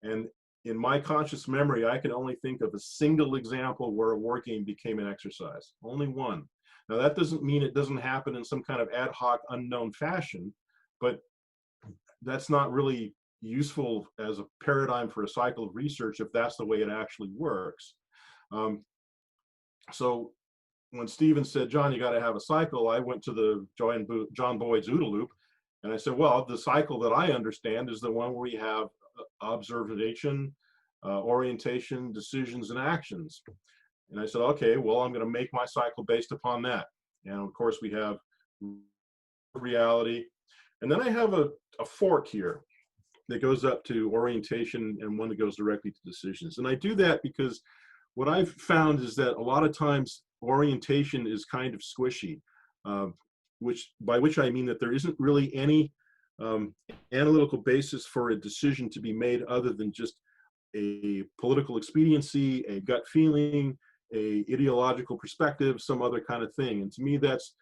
and in my conscious memory, I can only think of a single example where a war game became an exercise. Only one. Now, that doesn't mean it doesn't happen in some kind of ad hoc, unknown fashion, but that's not really useful as a paradigm for a cycle of research if that's the way it actually works. So when Stephen said, John, you got to have a cycle, I went to the John Boyd's OODA loop, and I said, well, the cycle that I understand is the one where we have observation, orientation, decisions, and actions. And I said, okay, well, I'm going to make my cycle based upon that. And of course, we have reality. And then I have a fork here that goes up to orientation and one that goes directly to decisions. And I do that because what I've found is that a lot of times orientation is kind of squishy, by which I mean that there isn't really any analytical basis for a decision to be made other than just a political expediency, a gut feeling, a ideological perspective, some other kind of thing. And to me, that's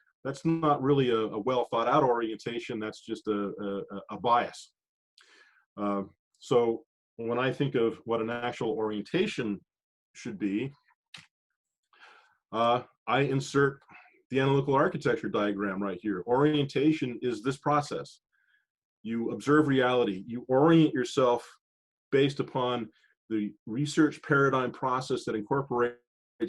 not really a well thought out orientation. That's just a bias. So when I think of what an actual orientation should be, I insert the analytical architecture diagram right here. Orientation is this process. You observe reality. You orient yourself based upon the research paradigm process that incorporates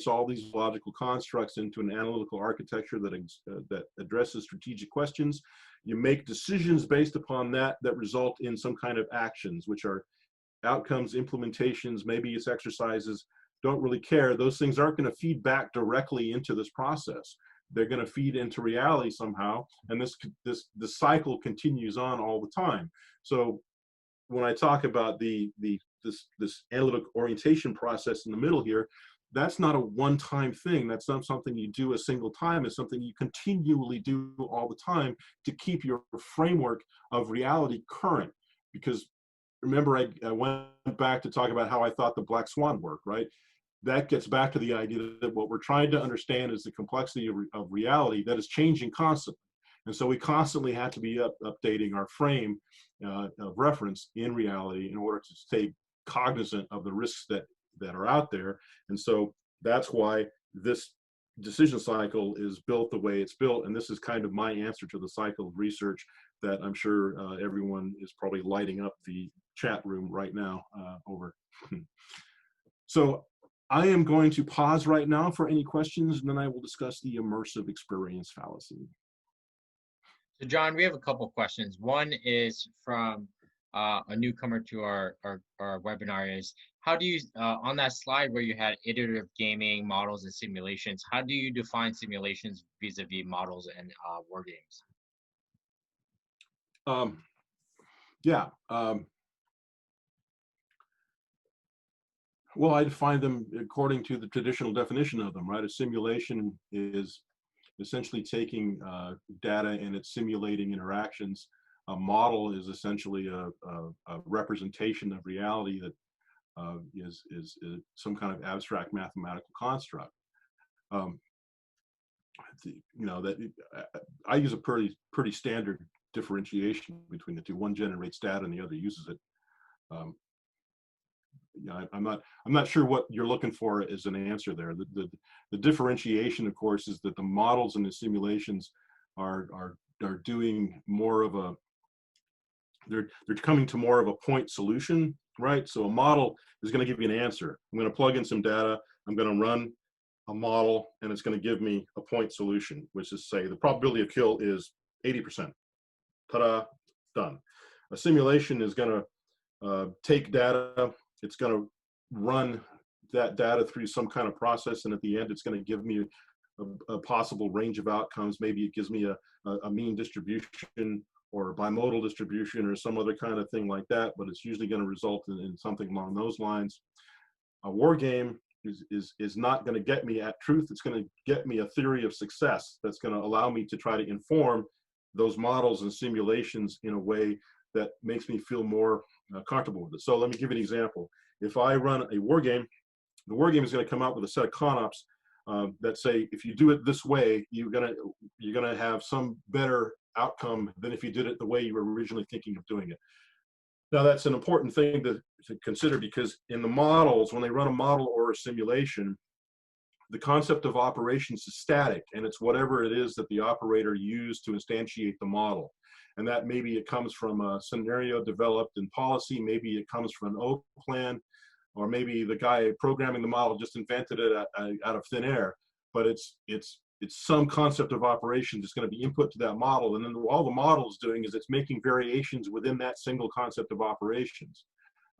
all these logical constructs into an analytical architecture that addresses strategic questions. You make decisions based upon that result in some kind of actions, which are outcomes, implementations, maybe it's exercises, don't really care. Those things aren't going to feed back directly into this process. They're going to feed into reality somehow, and the cycle continues on all the time. So when I talk about this analytic orientation process in the middle here, that's not a one-time thing. That's not something you do a single time. It's something you continually do all the time to keep your framework of reality current. Because remember, I went back to talk about how I thought the black swan worked, right? That gets back to the idea that what we're trying to understand is the complexity of reality that is changing constantly. And so we constantly have to be updating our frame of reference in reality in order to stay cognizant of the risks that are out there. And so that's why this decision cycle is built the way it's built. And this is kind of my answer to the cycle of research that I'm sure everyone is probably lighting up the chat room right now over. So I am going to pause right now for any questions, and then I will discuss the immersive experience fallacy. So John, we have a couple questions. One is from a newcomer to our webinar is, how do you, on that slide where you had iterative gaming, models, and simulations, how do you define simulations vis-a-vis models and war games? Well, I define them according to the traditional definition of them, right? A simulation is essentially taking data and it's simulating interactions. A model is essentially a representation of reality that is some kind of abstract mathematical construct. I use a pretty standard differentiation between the two. One generates data and the other uses it. I'm not sure what you're looking for as an answer there. The differentiation, of course, is that the models and the simulations are doing more of a, they're coming to more of a point solution, right? So a model is going to give you an answer. I'm going to plug in some data. I'm going to run a model, and it's going to give me a point solution, which is, say, the probability of kill is 80%. Ta-da, done. A simulation is going to take data. It's going to run that data through some kind of process, and at the end, it's going to give me a possible range of outcomes. Maybe it gives me a mean distribution or a bimodal distribution or some other kind of thing like that, but it's usually going to result in something along those lines. A war game is not going to get me at truth. It's going to get me a theory of success that's going to allow me to try to inform those models and simulations in a way that makes me feel more comfortable with it. So let me give you an example. If I run a war game, the war game is going to come out with a set of ConOps that say if you do it this way, you're gonna have some better outcome than if you did it the way you were originally thinking of doing it. Now that's an important thing to consider, because in the models, when they run a model or a simulation, the concept of operations is static, and it's whatever it is that the operator used to instantiate the model. And that maybe it comes from a scenario developed in policy, maybe it comes from an O plan, or maybe the guy programming the model just invented it out of thin air. But it's some concept of operations that's going to be input to that model, and then all the model is doing is it's making variations within that single concept of operations,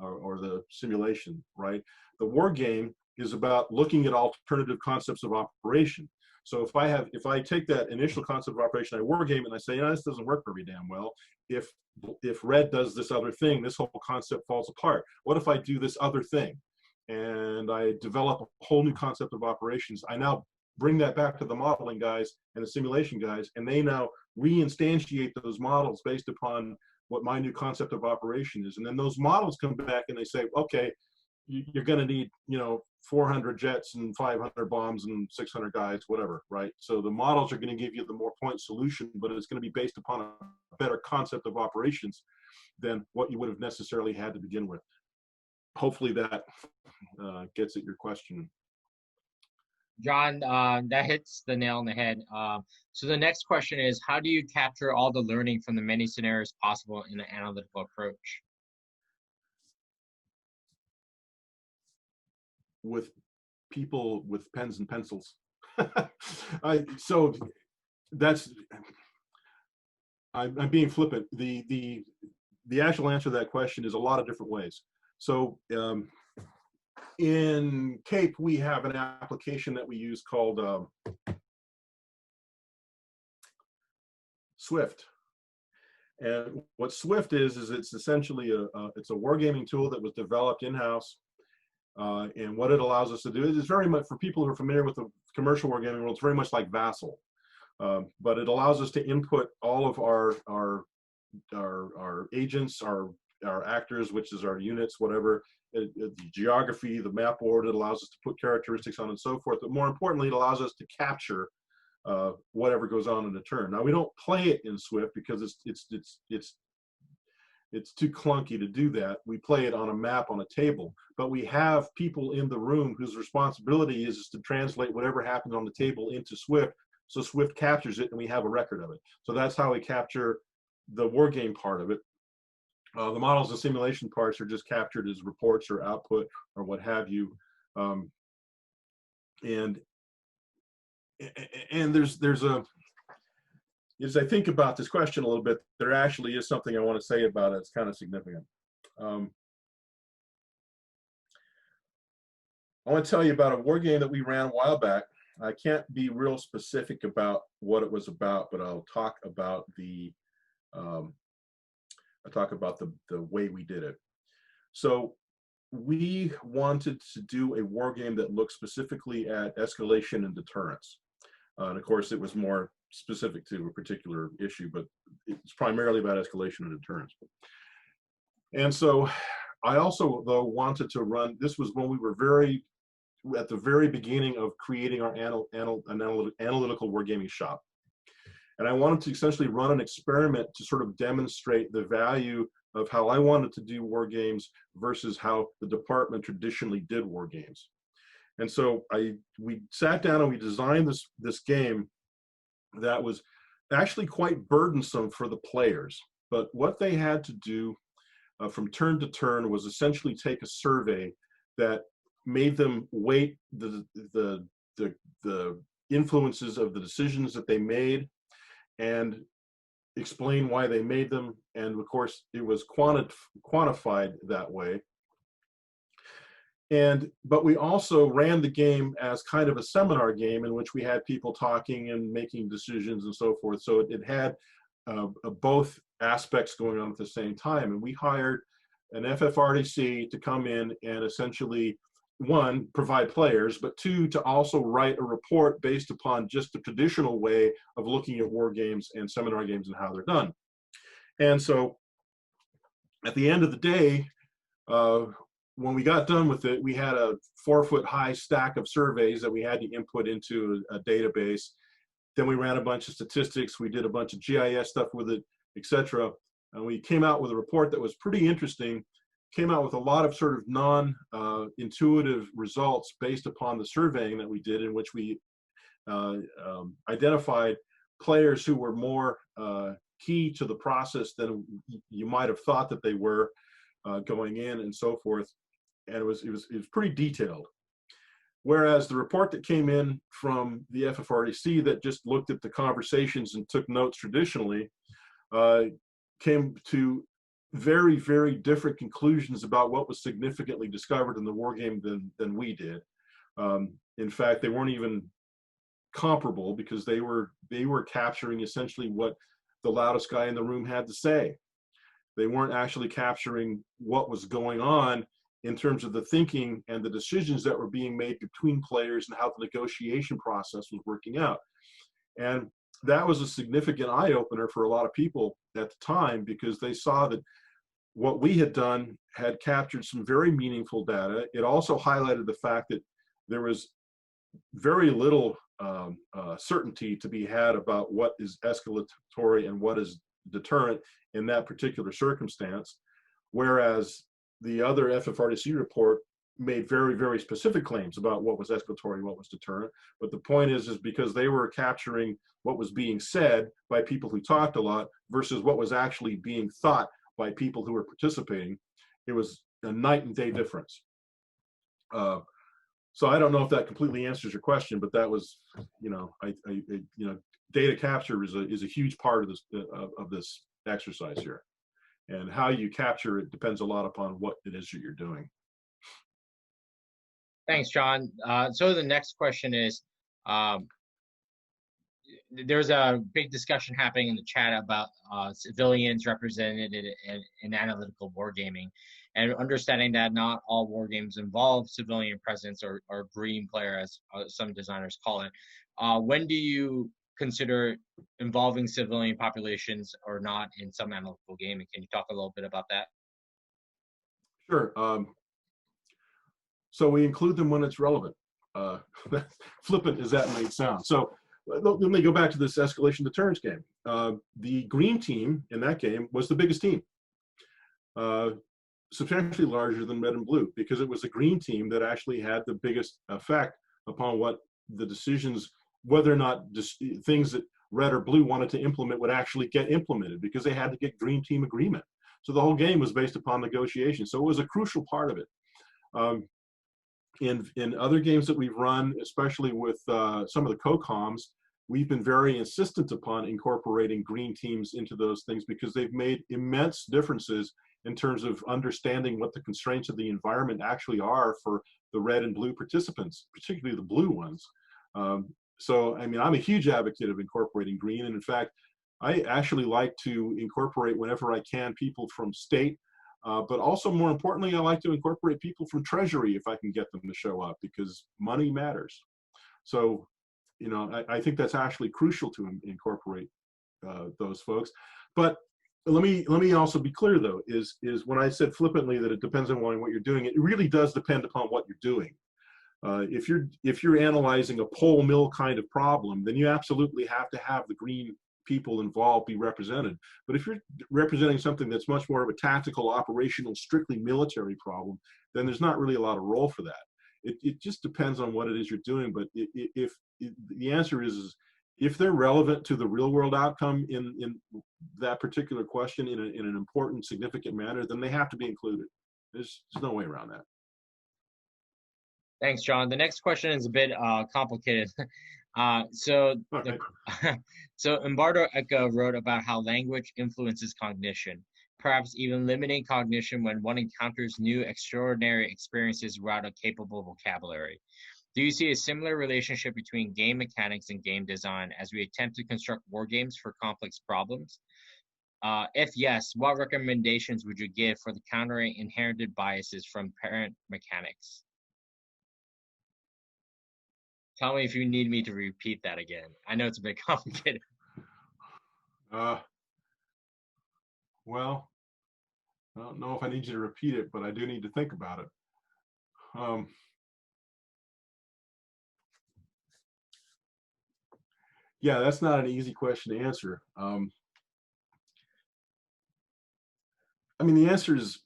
or the simulation, right? The war game is about looking at alternative concepts of operation. So if I take that initial concept of operation, I war game, and I say, this doesn't work very damn well. If red does this other thing, this whole concept falls apart. What if I do this other thing? And I develop a whole new concept of operations. I now bring that back to the modeling guys and the simulation guys, and they now reinstantiate those models based upon what my new concept of operation is. And then those models come back and they say, okay, you're going to need, 400 jets and 500 bombs and 600 guys, whatever, right? So the models are going to give you the more point solution, but it's going to be based upon a better concept of operations than what you would have necessarily had to begin with. Hopefully that gets at your question. John, that hits the nail on the head. So the next question is, how do you capture all the learning from the many scenarios possible in an analytical approach? With people with pens and pencils. I'm being flippant. The actual answer to that question is a lot of different ways. So in CAPE, we have an application that we use called Swift. And what Swift is it's essentially it's a wargaming tool that was developed in-house. And what it allows us to do is very much, for people who are familiar with the commercial wargaming world, it's very much like Vassal. But it allows us to input all of our agents, our actors, which is our units, whatever, the geography, the map board. It allows us to put characteristics on and so forth. But more importantly, it allows us to capture whatever goes on in a turn. Now we don't play it in Swift because it's too clunky to do that. We play it on a map on a table, but we have people in the room whose responsibility is to translate whatever happens on the table into Swift. So Swift captures it and we have a record of it. So that's how we capture the war game part of it. The models and simulation parts are just captured as reports or output or what have you. And there's a, as I think about this question a little bit, there actually is something I want to say about it. It's kind of significant. I want to tell you about a war game that we ran a while back. I can't be real specific about what it was about, but I'll talk about the way we did it. So we wanted to do a war game that looked specifically at escalation and deterrence. And of course, it was more specific to a particular issue, but it's primarily about escalation and deterrence. And so I also, though, wanted to run, this was when we were at the very beginning of creating our analytical wargaming shop. And I wanted to essentially run an experiment to sort of demonstrate the value of how I wanted to do war games versus how the department traditionally did war games. And so we sat down and we designed this game that was actually quite burdensome for the players. But what they had to do from turn to turn was essentially take a survey that made them weight the influences of the decisions that they made and explain why they made them. And of course, it was quantified that way. But we also ran the game as kind of a seminar game in which we had people talking and making decisions and so forth. So it had both aspects going on at the same time. And we hired an FFRDC to come in and essentially, one, provide players, but two, to also write a report based upon just the traditional way of looking at war games and seminar games and how they're done. And so at the end of the day, when we got done with it, we had a 4-foot high stack of surveys that we had to input into a database. Then we ran a bunch of statistics. We did a bunch of GIS stuff with it, etc. And we came out with a report that was pretty interesting. Came out with a lot of sort of non-intuitive results based upon the surveying that we did, in which we identified players who were more key to the process than you might have thought that they were going in, and so forth. And it was pretty detailed. Whereas the report that came in from the FFRDC that just looked at the conversations and took notes traditionally came to very, very different conclusions about what was significantly discovered in the war game than we did. In fact, they weren't even comparable, because they were capturing essentially what the loudest guy in the room had to say. They weren't actually capturing what was going on in terms of the thinking and the decisions that were being made between players and how the negotiation process was working out. And that was a significant eye-opener for a lot of people at the time, because they saw that what we had done had captured some very meaningful data. It also highlighted the fact that there was very little certainty to be had about what is escalatory and what is deterrent in that particular circumstance, whereas the other FFRDC report made very, very specific claims about what was escalatory and what was deterrent. But the point is because they were capturing what was being said by people who talked a lot versus what was actually being thought by people who were participating, it was a night and day difference. So I don't know if that completely answers your question, but that was, data capture is a huge part of this exercise here, and how you capture it depends a lot upon what it is that you're doing. Thanks, John. So the next question is, there's a big discussion happening in the chat about civilians represented in analytical wargaming, and understanding that not all wargames involve civilian presence or green player, as some designers call it. When do you consider involving civilian populations or not in some analytical gaming? Can you talk a little bit about that? Sure. So we include them when it's relevant. Flippant as that might sound. So let me go back to this escalation deterrence game. The green team in that game was the biggest team, substantially larger than red and blue, because it was the green team that actually had the biggest effect upon what the decisions, whether or not things that red or blue wanted to implement would actually get implemented, because they had to get green team agreement. So the whole game was based upon negotiation. So it was a crucial part of it. In other games that we've run, especially with some of the co-coms, we've been very insistent upon incorporating green teams into those things, because they've made immense differences in terms of understanding what the constraints of the environment actually are for the red and blue participants, particularly the blue ones. So, I mean, I'm a huge advocate of incorporating green. And in fact, I actually like to incorporate, whenever I can, people from state, but also more importantly, I like to incorporate people from Treasury if I can get them to show up, because money matters. So, I think that's actually crucial to incorporate those folks. But let me also be clear, though, is when I said flippantly that it depends on what you're doing, it really does depend upon what you're doing. If you're analyzing a pole mill kind of problem, then you absolutely have to have the green people involved be represented. But if you're representing something that's much more of a tactical, operational, strictly military problem, then there's not really a lot of role for that. It just depends on what it is you're doing. But if the answer is if they're relevant to the real world outcome in that particular question in an important, significant manner, then they have to be included. There's no way around that. Thanks, John. The next question is a bit complicated. So Umberto Eco wrote about how language influences cognition, perhaps even limiting cognition when one encounters new extraordinary experiences without a capable vocabulary. Do you see a similar relationship between game mechanics and game design as we attempt to construct war games for complex problems? If yes, what recommendations would you give for the countering inherited biases from parent mechanics? Tell me if you need me to repeat that again. I know it's a bit complicated. Well, I don't know if I need you to repeat it, but I do need to think about it. Yeah, that's not an easy question to answer. I mean, the answer is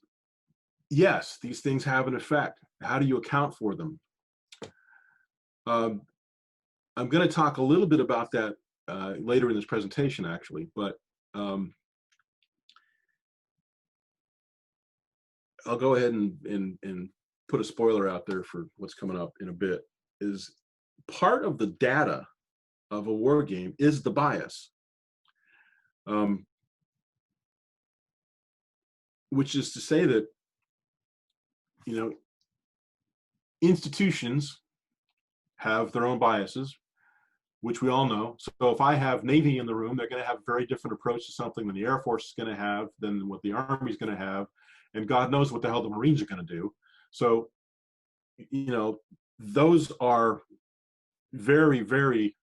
yes, these things have an effect. How do you account for them? I'm going to talk a little bit about that later in this presentation, actually, but I'll go ahead and put a spoiler out there for what's coming up in a bit. Is part of the data of a war game is the bias, which is to say that, you know, institutions have their own biases, which we all know. So if I have Navy in the room, they're going to have a very different approach to something than the Air Force is going to have, than what the Army is going to have, and God knows what the hell the Marines are going to do. So, you know, those are very, very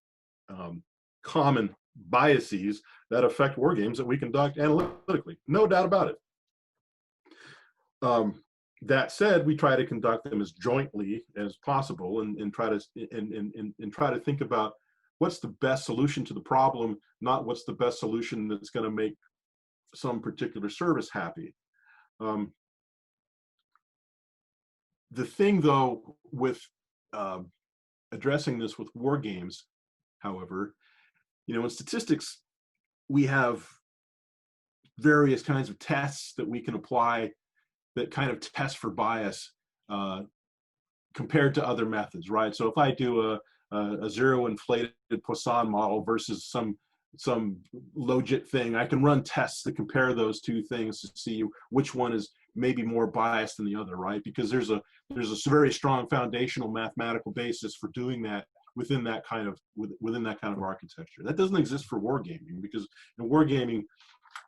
common biases that affect war games that we conduct analytically. No doubt about it. That said, we try to conduct them as jointly as possible and try to think about what's the best solution to the problem, not what's the best solution that's going to make some particular service happy. The thing, though, with addressing this with war games, however, you know, in statistics, we have various kinds of tests that we can apply that kind of test for bias compared to other methods, right? So if I do a zero inflated Poisson model versus some logit thing, I can run tests to compare those two things to see which one is maybe more biased than the other, right? Because there's a very strong foundational mathematical basis for doing that within that kind of architecture. That doesn't exist for wargaming, because in wargaming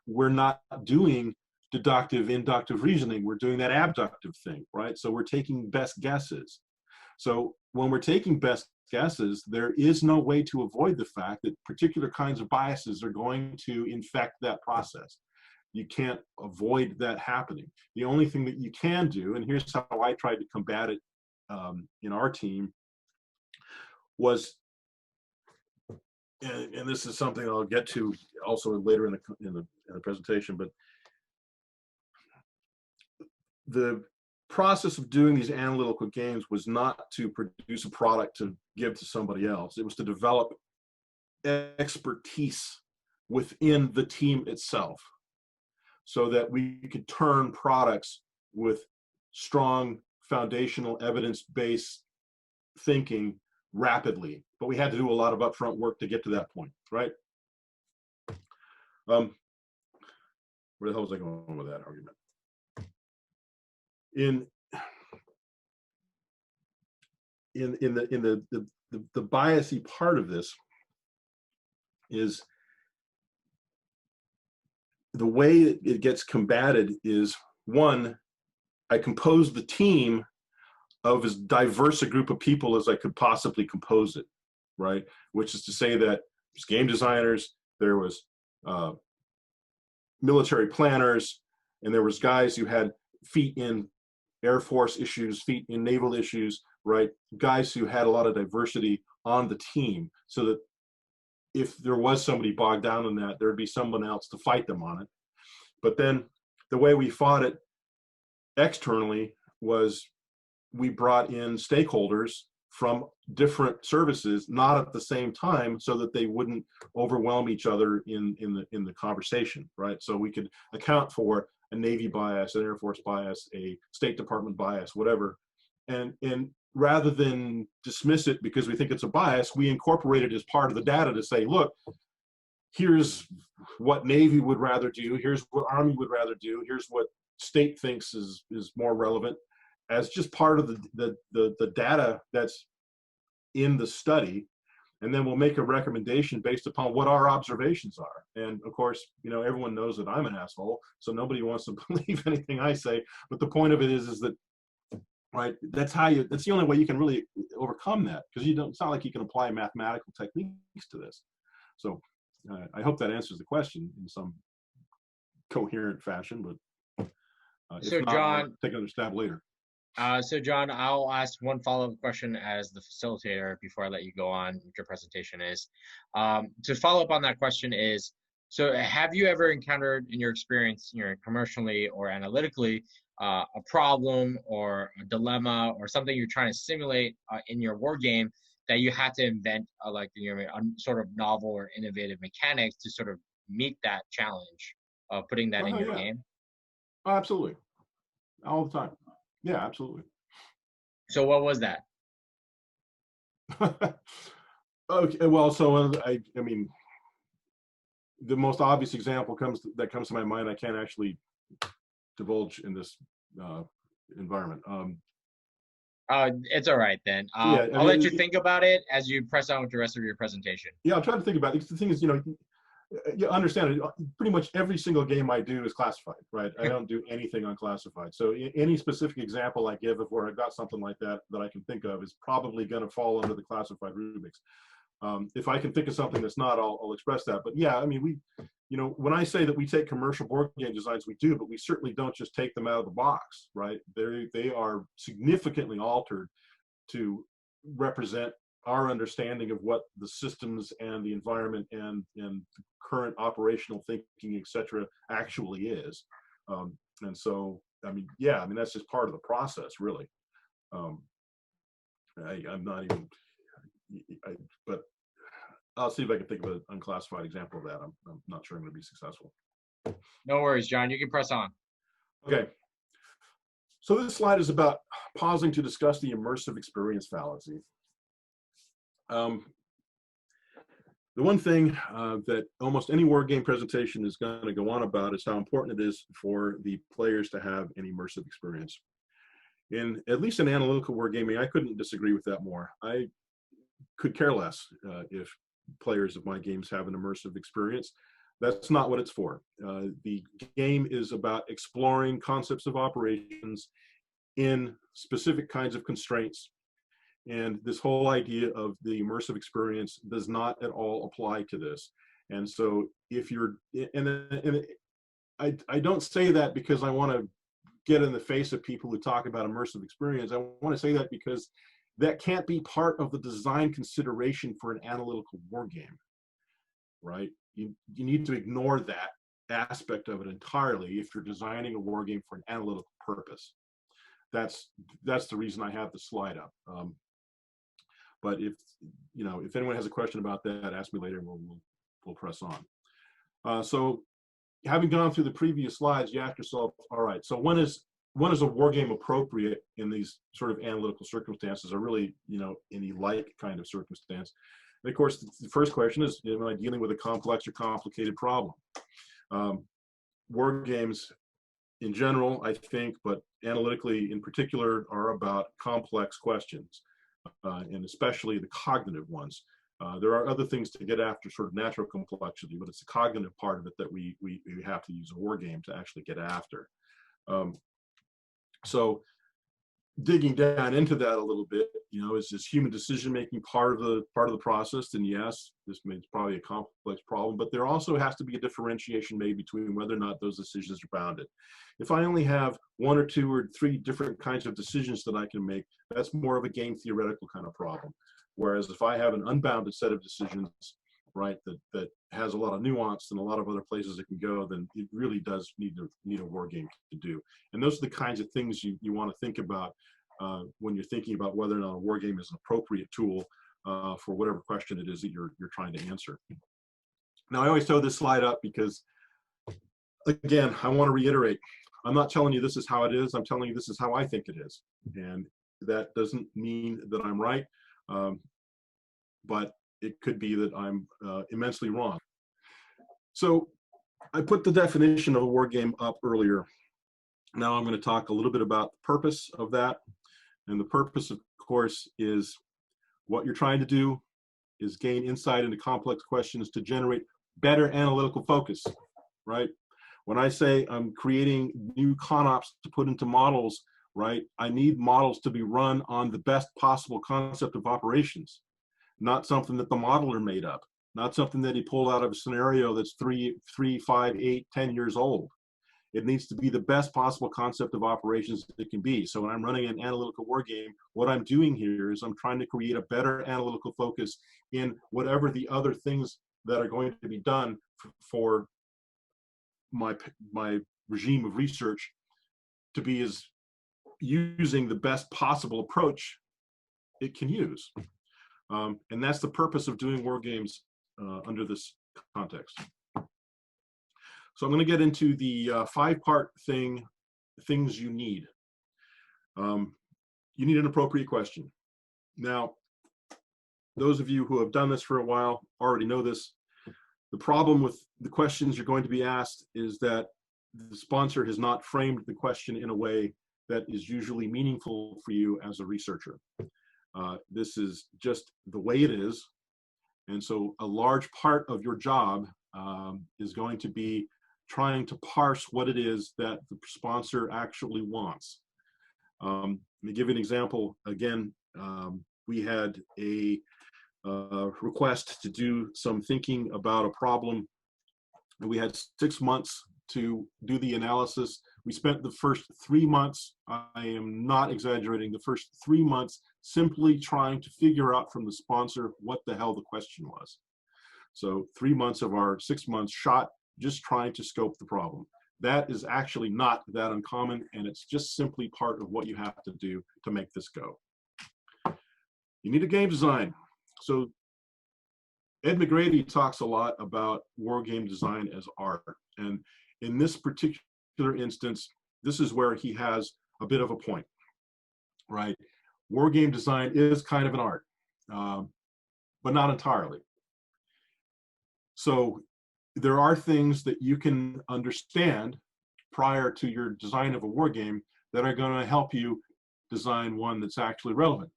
we're not doing deductive, inductive reasoning. We're doing that abductive thing, right? So we're taking best guesses. So when we're taking best guesses, there is no way to avoid the fact that particular kinds of biases are going to infect that process. You can't avoid that happening. The only thing that you can do, and here's how I tried to combat it in our team, was, and this is something I'll get to also later in the presentation, but the process of doing these analytical games was not to produce a product to give to somebody else. It was to develop expertise within the team itself, so that we could turn products with strong foundational evidence-based thinking rapidly. But we had to do a lot of upfront work to get to that point, right? Where the hell was I going with that argument? In the biasy part of this is the way it gets combated is, one, I compose the team of as diverse a group of people as I could possibly compose it, right? Which is to say that there's game designers, there was military planners, and there was guys who had feet in Air Force issues, feet in naval issues, right? Guys who had a lot of diversity on the team, so that if there was somebody bogged down in that, there'd be someone else to fight them on it. But then the way we fought it externally was we brought in stakeholders from different services, not at the same time, so that they wouldn't overwhelm each other in the conversation, right? So we could account for a Navy bias, an Air Force bias, a State Department bias, whatever. And rather than dismiss it because we think it's a bias, we incorporate it as part of the data to say, look, here's what Navy would rather do, here's what Army would rather do, here's what State thinks is more relevant, as just part of the data that's in the study. And then we'll make a recommendation based upon what our observations are. And of course, you know, everyone knows that I'm an asshole, so nobody wants to believe anything I say. But the point of it is that, right, that's the only way you can really overcome that, because it's not like you can apply mathematical techniques to this. So I hope that answers the question in some coherent fashion, but if So not, John, I'll take another stab later. So John, I'll ask one follow-up question as the facilitator before I let you go on with your presentation is, to follow up on that question is, so have you ever encountered in your experience, commercially or analytically, a problem or a dilemma or something you're trying to simulate in your war game that you had to invent like a sort of novel or innovative mechanics to sort of meet that challenge of putting that in Oh your yeah, game? absolutely, all the time. Yeah, absolutely. So what was that? Okay, well, so I mean, the most obvious example that comes to my mind. I can't actually divulge in this environment. It's all right then. Yeah, I I'll let you mean, think about it as you press on with the rest of your presentation. yeah, I'll try to think about it. The thing is, you understand it. Pretty much every single game I do is classified, right? I don't do anything unclassified. So any specific example I give of where I've got something like that that I can think of is probably going to fall under the classified rubrics. If I can think of something that's not, I'll express that. But yeah, I mean, when I say that we take commercial board game designs, we do, but we certainly don't just take them out of the box, right? They are significantly altered to represent our understanding of what the systems and the environment and the current operational thinking, et cetera, actually is. And so, I mean, yeah, I mean, that's just part of the process, really. I'm not even, but I'll see if I can think of an unclassified example of that. I'm not sure I'm going to be successful. No worries, John. You can press on. Okay. So this slide is about pausing to discuss the immersive experience fallacy. The one thing that almost any war game presentation is going to go on about is how important it is for the players to have an immersive experience. At least in analytical wargaming, I couldn't disagree with that more. I could care less if players of my games have an immersive experience. That's not what it's for. The game is about exploring concepts of operations in specific kinds of constraints. And this whole idea of the immersive experience does not at all apply to this. And so if you're, and I don't say that because I want to get in the face of people who talk about immersive experience. I want to say that because that can't be part of the design consideration for an analytical war game, right? You need to ignore that aspect of it entirely if you're designing a war game for an analytical purpose. That's the reason I have the slide up. But if anyone has a question about that, ask me later and we'll press on. So having gone through the previous slides, you ask yourself, all right, so when is a war game appropriate in these sort of analytical circumstances, or really, any like kind of circumstance? And of course, the first question is, am I dealing with a complex or complicated problem? War games in general, I think, but analytically in particular, are about complex questions, and especially the cognitive ones. There are other things to get after, sort of natural complexity, but it's the cognitive part of it that we have to use a war game to actually get after. So digging down into that a little bit, is this human decision-making part of the process? And yes, this means probably a complex problem, but there also has to be a differentiation made between whether or not those decisions are bounded. If I only have one or two or three different kinds of decisions that I can make, that's more of a game theoretical kind of problem. Whereas if I have an unbounded set of decisions, right, that has a lot of nuance and a lot of other places it can go, then it really does need a war game to do. And those are the kinds of things you want to think about when you're thinking about whether or not a war game is an appropriate tool for whatever question it is that you're trying to answer. Now, I always throw this slide up because, again, I want to reiterate, I'm not telling you this is how it is. I'm telling you this is how I think it is. And that doesn't mean that I'm right, but it could be that I'm immensely wrong. So I put the definition of a war game up earlier. Now I'm going to talk a little bit about the purpose of that. And the purpose, of course, is what you're trying to do is gain insight into complex questions to generate better analytical focus, right? When I say I'm creating new ConOps to put into models, right, I need models to be run on the best possible concept of operations, not something that the modeler made up, not something that he pulled out of a scenario that's 3, 5, 8, 10 years old. It needs to be the best possible concept of operations it can be. So when I'm running an analytical war game, what I'm doing here is I'm trying to create a better analytical focus in whatever the other things that are going to be done for my regime of research to be as using the best possible approach it can use. And that's the purpose of doing war games under this context. So I'm going to get into the 5-part things you need. You need an appropriate question. Now, those of you who have done this for a while already know this. The problem with the questions you're going to be asked is that the sponsor has not framed the question in a way that is usually meaningful for you as a researcher. This is just the way it is. And so a large part of your job is going to be trying to parse what it is that the sponsor actually wants. Let me give you an example. Again, we had a request to do some thinking about a problem. We had 6 months to do the analysis. We spent the first 3 months, I am not exaggerating, the first 3 months simply trying to figure out from the sponsor what the hell the question was. So 3 months of our 6 months shot just trying to scope the problem. That is actually not that uncommon, and it's just simply part of what you have to do to make this go. You need a game design. So Ed McGrady talks a lot about war game design as art. And in this particular instance, this is where he has a bit of a point, right? War game design is kind of an art, but not entirely. So there are things that you can understand prior to your design of a war game that are going to help you design one that's actually relevant.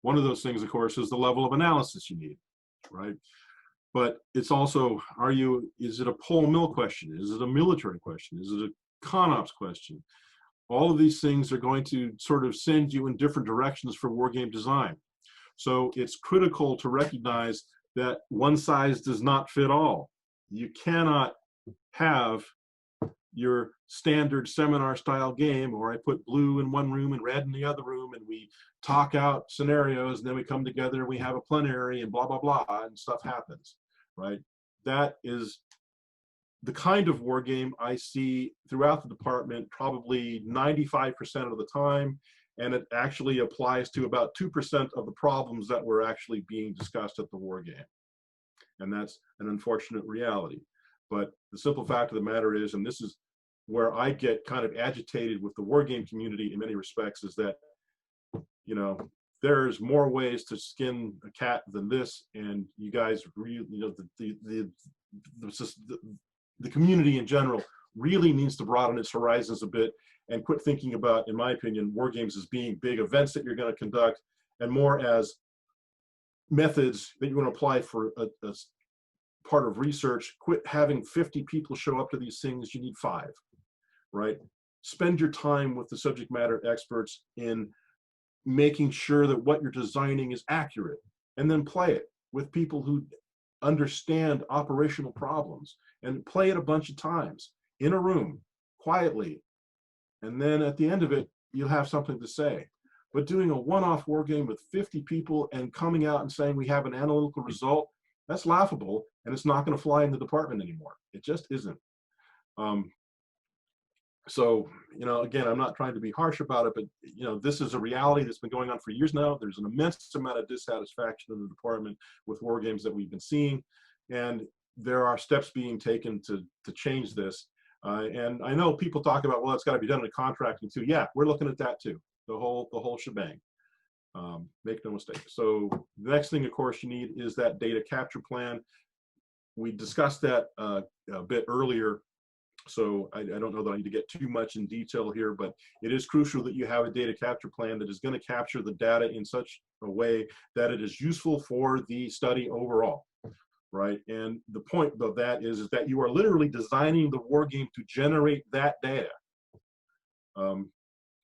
One of those things, of course, is the level of analysis you need, right? But it's also, is it a pole mill question? Is it a military question? Is it a ConOps question? All of these things are going to sort of send you in different directions for war game design. So it's critical to recognize that one size does not fit all. You cannot have your standard seminar style game, or I put blue in one room and red in the other room, and we talk out scenarios, and then we come together and we have a plenary and blah, blah, blah, and stuff happens, right? That is the kind of war game I see throughout the department probably 95% of the time, and it actually applies to about 2% of the problems that were actually being discussed at the war game. And that's an unfortunate reality. But the simple fact of the matter is, and this is where I get kind of agitated with the war game community in many respects, is that, you know, there's more ways to skin a cat than this, and you guys really, you know, the community in general really needs to broaden its horizons a bit and quit thinking about, in my opinion, war games as being big events that you're going to conduct, and more as methods that you want to apply for a part of research. Quit having 50 people show up to these things. You need 5, right? Spend your time with the subject matter experts in making sure that what you're designing is accurate, and then play it with people who understand operational problems, and play it a bunch of times in a room quietly, and then at the end of it you'll have something to say. But doing a one-off war game with 50 people and coming out and saying we have an analytical result, that's laughable, and it's not going to fly in the department anymore. It just isn't. So, you know, again, I'm not trying to be harsh about it, but, you know, this is a reality that's been going on for years now. There's an immense amount of dissatisfaction in the department with war games that we've been seeing, and there are steps being taken to change this. And I know people talk about, well, it's got to be done in contracting too. Yeah, we're looking at that too, the whole shebang. Make no mistake. So the next thing, of course, you need is that data capture plan. We discussed that a bit earlier, so I don't know that I need to get too much in detail here, but it is crucial that you have a data capture plan that is going to capture the data in such a way that it is useful for the study overall, right? And the point of that is that you are literally designing the war game to generate that data.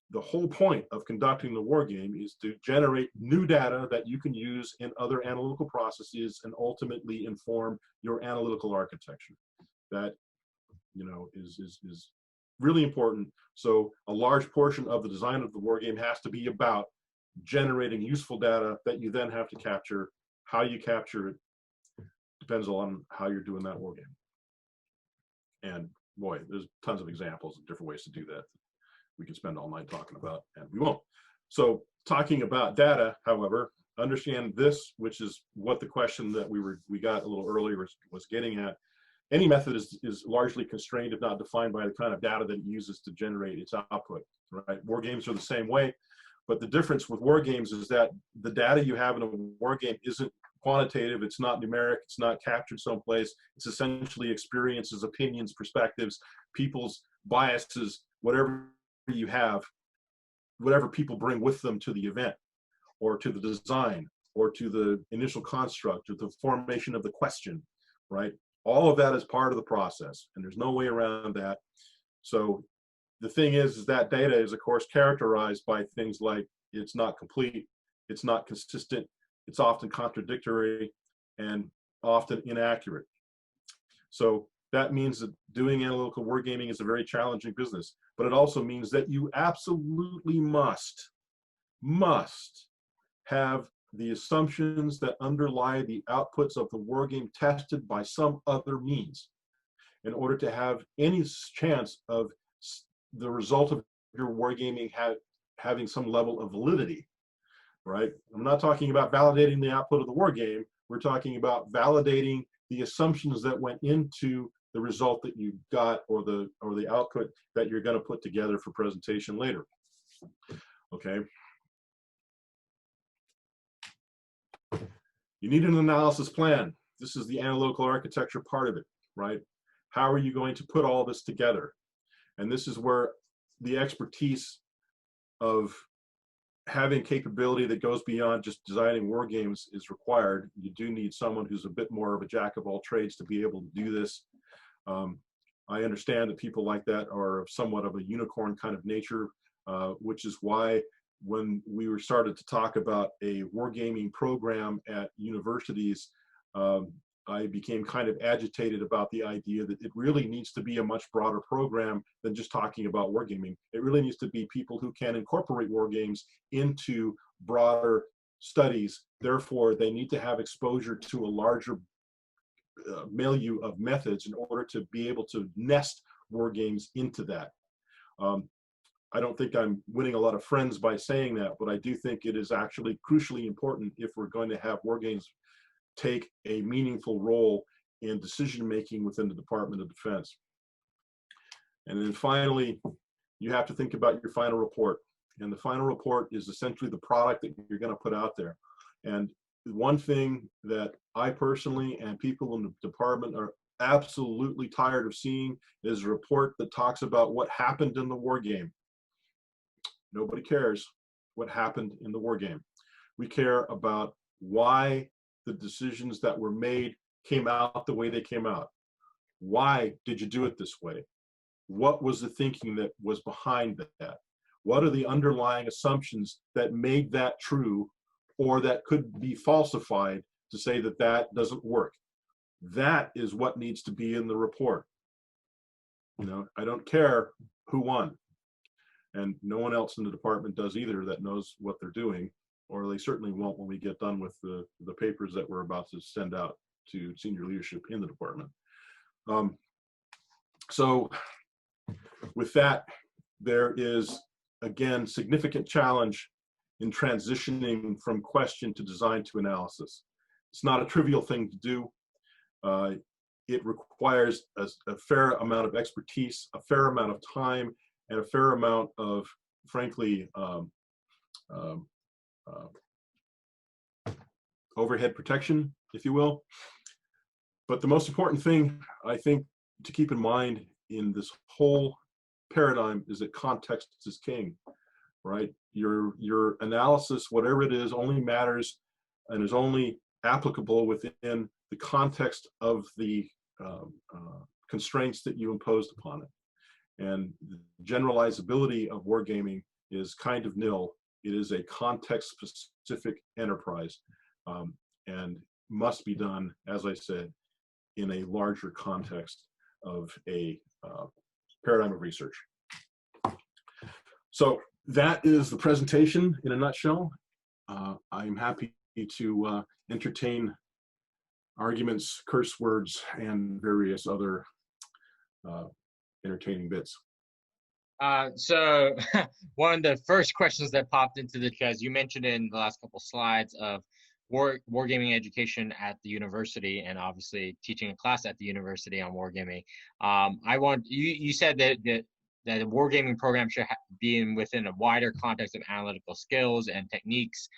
The whole point of conducting the war game is to generate new data that you can use in other analytical processes and ultimately inform your analytical architecture. That, you know, is really important. So a large portion of the design of the war game has to be about generating useful data that you then have to capture. How you capture it depends on how you're doing that war game. And boy, there's tons of examples of different ways to do that we can spend all night talking about, and we won't. So talking about data, however, understand this, which is what the question that we got a little earlier was getting at. Any method is largely constrained, if not defined, by the kind of data that it uses to generate its output, right? War games are the same way, but the difference with war games is that the data you have in a war game isn't quantitative, it's not numeric, it's not captured someplace. It's essentially experiences, opinions, perspectives, people's biases, whatever you have, whatever people bring with them to the event, or to the design, or to the initial construct, or the formation of the question, right? All of that is part of the process, and there's no way around that. So the thing is that data is, of course, characterized by things like it's not complete, it's not consistent, it's often contradictory, and often inaccurate. So that means that doing analytical wargaming is a very challenging business, but it also means that you absolutely must have the assumptions that underlie the outputs of the wargame tested by some other means in order to have any chance of the result of your wargaming having some level of validity, right? I'm not talking about validating the output of the wargame. We're talking about validating the assumptions that went into the result that you got, or the output that you're going to put together for presentation later. Okay. You need an analysis plan. This is the analytical architecture part of it, right? How are you going to put all this together? And this is where the expertise of having capability that goes beyond just designing war games is required. You do need someone who's a bit more of a jack of all trades to be able to do this. I understand that people like that are somewhat of a unicorn kind of nature, which is why when we were started to talk about a wargaming program at universities, I became kind of agitated about the idea that it really needs to be a much broader program than just talking about wargaming. It really needs to be people who can incorporate wargames into broader studies. Therefore, they need to have exposure to a larger milieu of methods in order to be able to nest wargames into that. I don't think I'm winning a lot of friends by saying that, but I do think it is actually crucially important if we're going to have wargames take a meaningful role in decision-making within the Department of Defense. And then finally, you have to think about your final report. And the final report is essentially the product that you're going to put out there. And one thing that I personally and people in the department are absolutely tired of seeing is a report that talks about what happened in the war game. Nobody cares what happened in the war game. We care about why the decisions that were made came out the way they came out. Why did you do it this way? What was the thinking that was behind that? What are the underlying assumptions that made that true, or that could be falsified to say that that doesn't work? That is what needs to be in the report. You know, I don't care who won, and no one else in the department does either that knows what they're doing, or they certainly won't when we get done with the papers that we're about to send out to senior leadership in the department. So with that, there is, again, significant challenge in transitioning from question to design to analysis. It's not a trivial thing to do. It requires a fair amount of expertise, a fair amount of time, and a fair amount of, frankly, overhead protection, if you will. But the most important thing, I think, to keep in mind in this whole paradigm is that context is king, right? Your analysis, whatever it is, only matters and is only applicable within the context of the constraints that you imposed upon it. And the generalizability of wargaming is kind of nil. It is a context-specific enterprise, and must be done, as I said, in a larger context of a paradigm of research. So that is the presentation in a nutshell. I'm happy to entertain arguments, curse words, and various other entertaining bits. So one of the first questions that popped into the, because you mentioned in the last couple slides of wargaming education at the university, and obviously teaching a class at the university on wargaming. You said that the wargaming program should be within a wider context of analytical skills and techniques,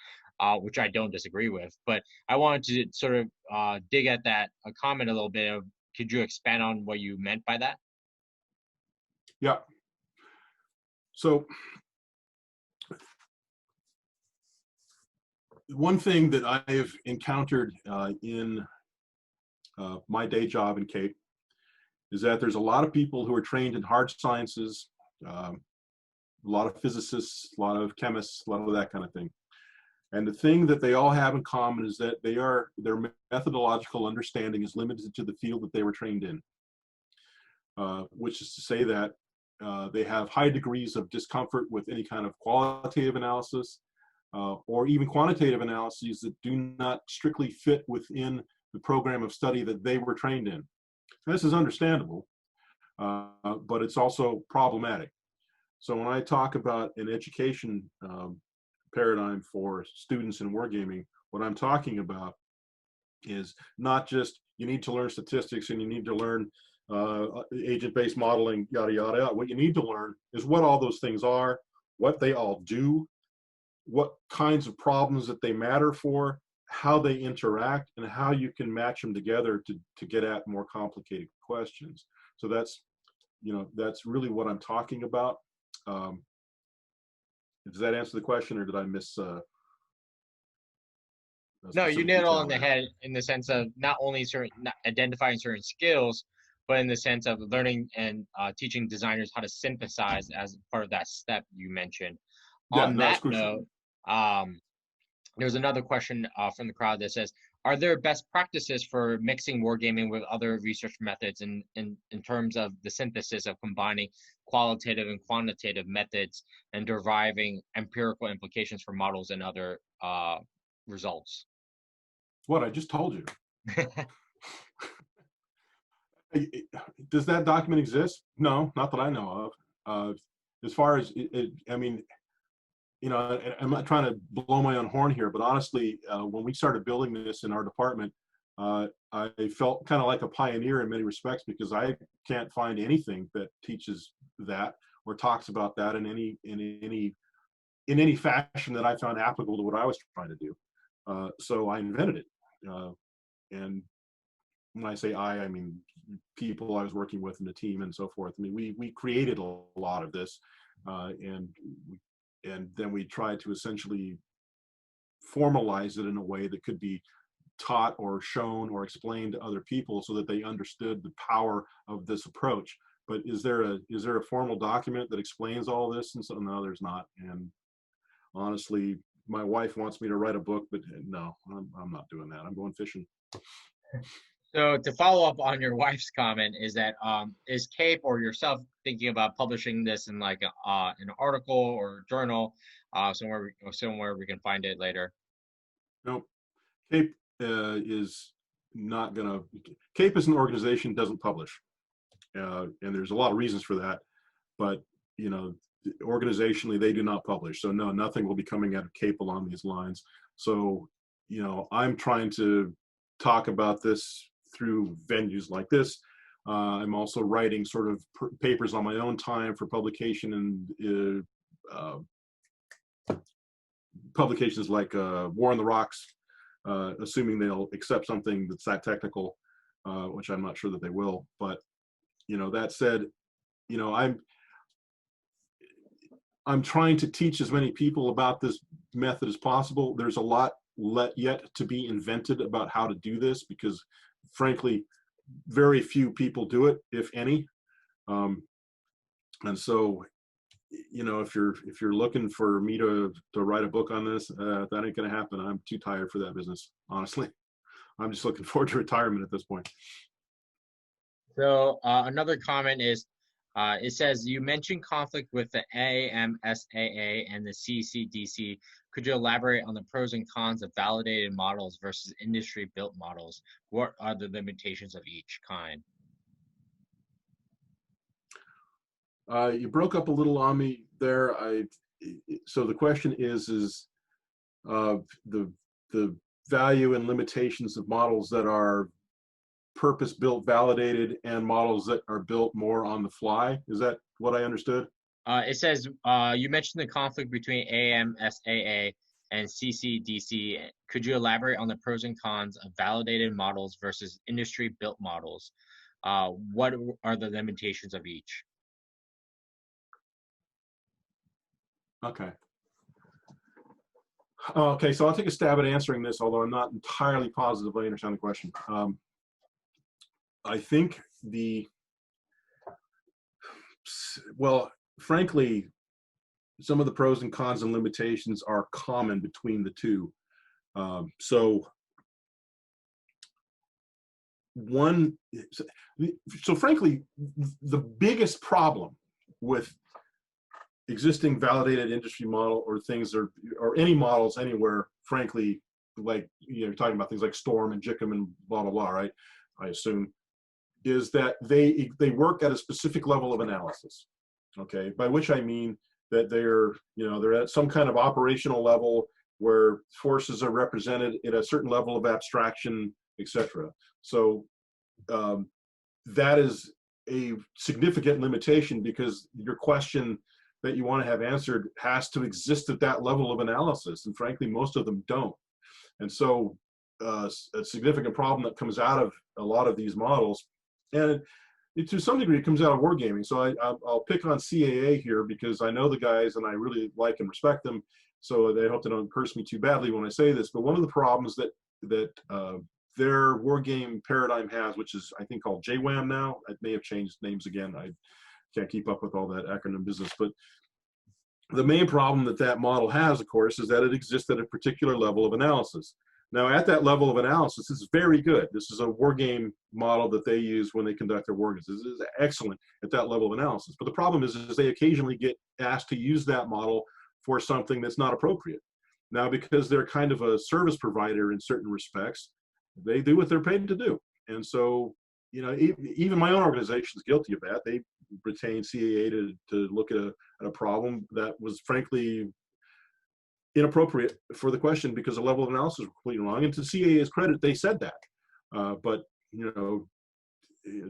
which I don't disagree with. But I wanted to sort of dig at that comment a little bit. Could you expand on what you meant by that? Yeah. So one thing that I have encountered in my day job in CAPE is that there's a lot of people who are trained in hard sciences, a lot of physicists, a lot of chemists, a lot of that kind of thing. And the thing that they all have in common is that their methodological understanding is limited to the field that they were trained in, which is to say that they have high degrees of discomfort with any kind of qualitative analysis or even quantitative analyses that do not strictly fit within the program of study that they were trained in. This is understandable, but it's also problematic. So when I talk about an education paradigm for students in wargaming, what I'm talking about is not just you need to learn statistics and you need to learn agent-based modeling, yada, yada, yada. What you need to learn is what all those things are, what they all do, what kinds of problems that they matter for, how they interact, and how you can match them together to get at more complicated questions. So that's, that's really what I'm talking about. Does that answer the question, or did I miss? No, you nailed it all in the head, in the sense of not only identifying certain skills, but in the sense of learning and teaching designers how to synthesize as part of that step you mentioned. Yeah, On that note, there's another question from the crowd that says, are there best practices for mixing wargaming with other research methods in terms of the synthesis of combining qualitative and quantitative methods and deriving empirical implications for models and other results? What I just told you. Does that document exist? No, not that I know of. As far as I mean, I'm not trying to blow my own horn here, but honestly, when we started building this in our department, I felt kind of like a pioneer in many respects, because I can't find anything that teaches that or talks about that in any fashion that I found applicable to what I was trying to do. So I invented it, and when I say I mean people I was working with in the team and so forth. I mean, we created a lot of this, and then we tried to essentially formalize it in a way that could be taught or shown or explained to other people so that they understood the power of this approach. But is there a formal document that explains all this? And so, no, there's not. And honestly, my wife wants me to write a book, but no, I'm not doing that. I'm going fishing. So to follow up on your wife's comment, is that is CAPE or yourself thinking about publishing this in like an article or journal, somewhere we can find it later? Nope. CAPE is not gonna. CAPE as an organization doesn't publish, and there's a lot of reasons for that. But organizationally, they do not publish. So no, nothing will be coming out of CAPE along these lines. So I'm trying to talk about this through venues like this. I'm also writing sort of papers on my own time for publication, and publications like War on the Rocks, assuming they'll accept something that's that technical, which I'm not sure that they will. But that said, I'm trying to teach as many people about this method as possible. There's a lot yet to be invented about how to do this, because frankly, very few people do it, if any. And so, if you're looking for me to write a book on this, that ain't gonna happen. I'm too tired for that business, honestly. I'm just looking forward to retirement at this point. So another comment is, It says you mentioned conflict with the AMSAA and the CCDC. Could you elaborate on the pros and cons of validated models versus industry-built models? What are the limitations of each kind? You broke up a little on me there. So the question is the value and limitations of models that are purpose-built, validated, and models that are built more on the fly. Is that what I understood? It says you mentioned the conflict between AMSAA and CCDC. Could you elaborate on the pros and cons of validated models versus industry-built models? What are the limitations of each? Okay. Okay, so I'll take a stab at answering this, although I'm not entirely positive I understand the question. I think well, frankly, some of the pros and cons and limitations are common between the two. So frankly, the biggest problem with existing validated industry model or things or any models anywhere, frankly, like, you know, you're talking about things like Storm and Jickham and blah, blah, blah, right? I assume, is that they work at a specific level of analysis, okay? By which I mean that they're at some kind of operational level where forces are represented at a certain level of abstraction, etc. So that is a significant limitation, because your question that you want to have answered has to exist at that level of analysis, and frankly, most of them don't. And so a significant problem that comes out of a lot of these models, and to some degree it comes out of wargaming. So I'll pick on CAA here because I know the guys and I really like and respect them, so they hope they don't curse me too badly when I say this. But one of the problems that their wargame paradigm has, which is I think called JWAM now, it may have changed names again, I can't keep up with all that acronym business, but the main problem that model has, of course, is that it exists at a particular level of analysis. Now, at that level of analysis, this is very good. This is a wargame model that they use when they conduct their wargames. This is excellent at that level of analysis. But the problem is they occasionally get asked to use that model for something that's not appropriate. Now, because they're kind of a service provider in certain respects, they do what they're paid to do. And so, you know, even my own organization is guilty of that. They retained CAA to look at a problem that was frankly inappropriate for the question because the level of analysis was completely wrong. And to CAA's credit, they said that. But, you know,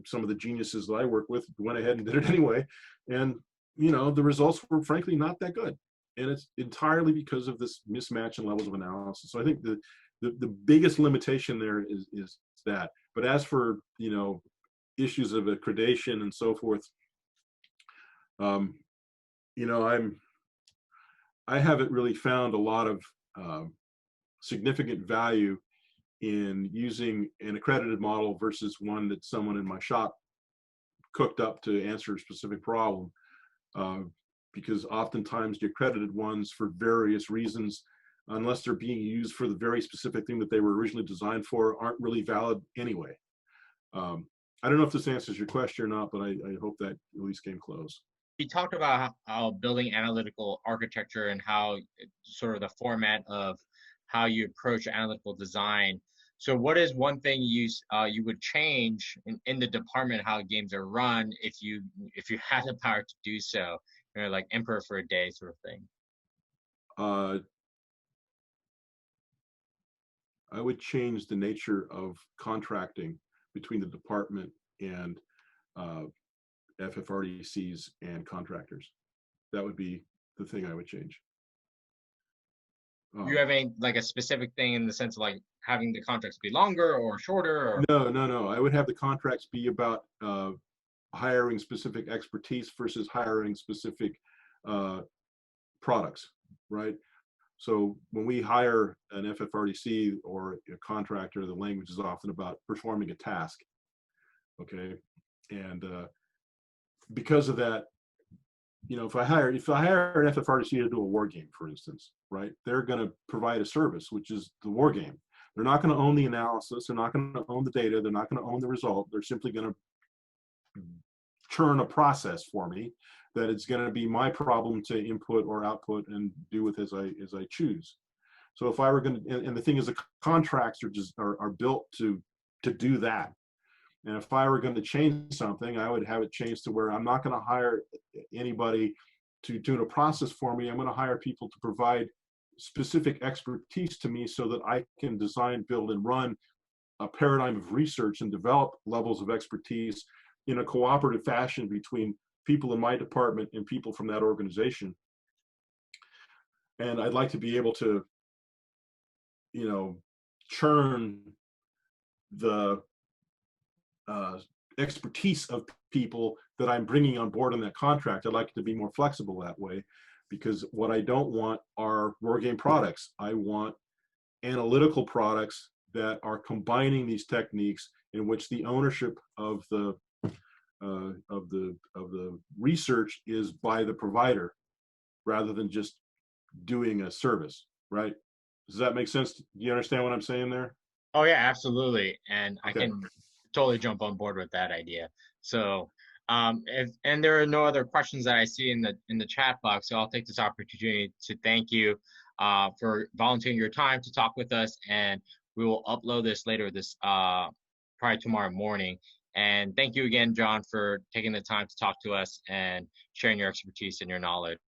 some of the geniuses that I work with went ahead and did it anyway. And, you know, the results were frankly not that good. And it's entirely because of this mismatch in levels of analysis. So I think the biggest limitation there is that. But as for, you know, issues of accreditation and so forth, you know, I haven't really found a lot of significant value in using an accredited model versus one that someone in my shop cooked up to answer a specific problem, because oftentimes the accredited ones, for various reasons, unless they're being used for the very specific thing that they were originally designed for, aren't really valid anyway. I don't know if this answers your question or not, but I hope that at least came close. You talked about how building analytical architecture and how sort of the format of how you approach analytical design. So what is one thing you would change in the department how games are run if you had the power to do so, you know, like emperor for a day sort of thing? I would change the nature of contracting between the department and FFRDCs and contractors. That would be the thing I would change. You have any, like, a specific thing in the sense of like having the contracts be longer or shorter? Or? No. I would have the contracts be about hiring specific expertise versus hiring specific products, right? So when we hire an FFRDC or a contractor, the language is often about performing a task, okay? And because of that, you know, if I hire an FFRDC to do a war game, for instance, right, they're going to provide a service, which is the war game. They're not going to own the analysis. They're not going to own the data. They're not going to own the result. They're simply going to churn a process for me, that it's going to be my problem to input or output and do with as I choose. So if I were going to, and the thing is, the contracts are built to do that. And if I were going to change something, I would have it changed to where I'm not going to hire anybody to tune a process for me. I'm going to hire people to provide specific expertise to me so that I can design, build, and run a paradigm of research and develop levels of expertise in a cooperative fashion between people in my department and people from that organization. And I'd like to be able to, churn the expertise of people that I'm bringing on board on that contract. I'd like to be more flexible that way, because what I don't want are wargame products. I want analytical products that are combining these techniques in which the ownership of the research is by the provider, rather than just doing a service, right? Does that make sense? Do you understand what I'm saying there? Oh yeah, absolutely. And I Okay. can totally jump on board with that idea. So and there are no other questions that I see in the chat box, so I'll take this opportunity to thank you for volunteering your time to talk with us, and we will upload this later this probably tomorrow morning. And thank you again, Jon, for taking the time to talk to us and sharing your expertise and your knowledge.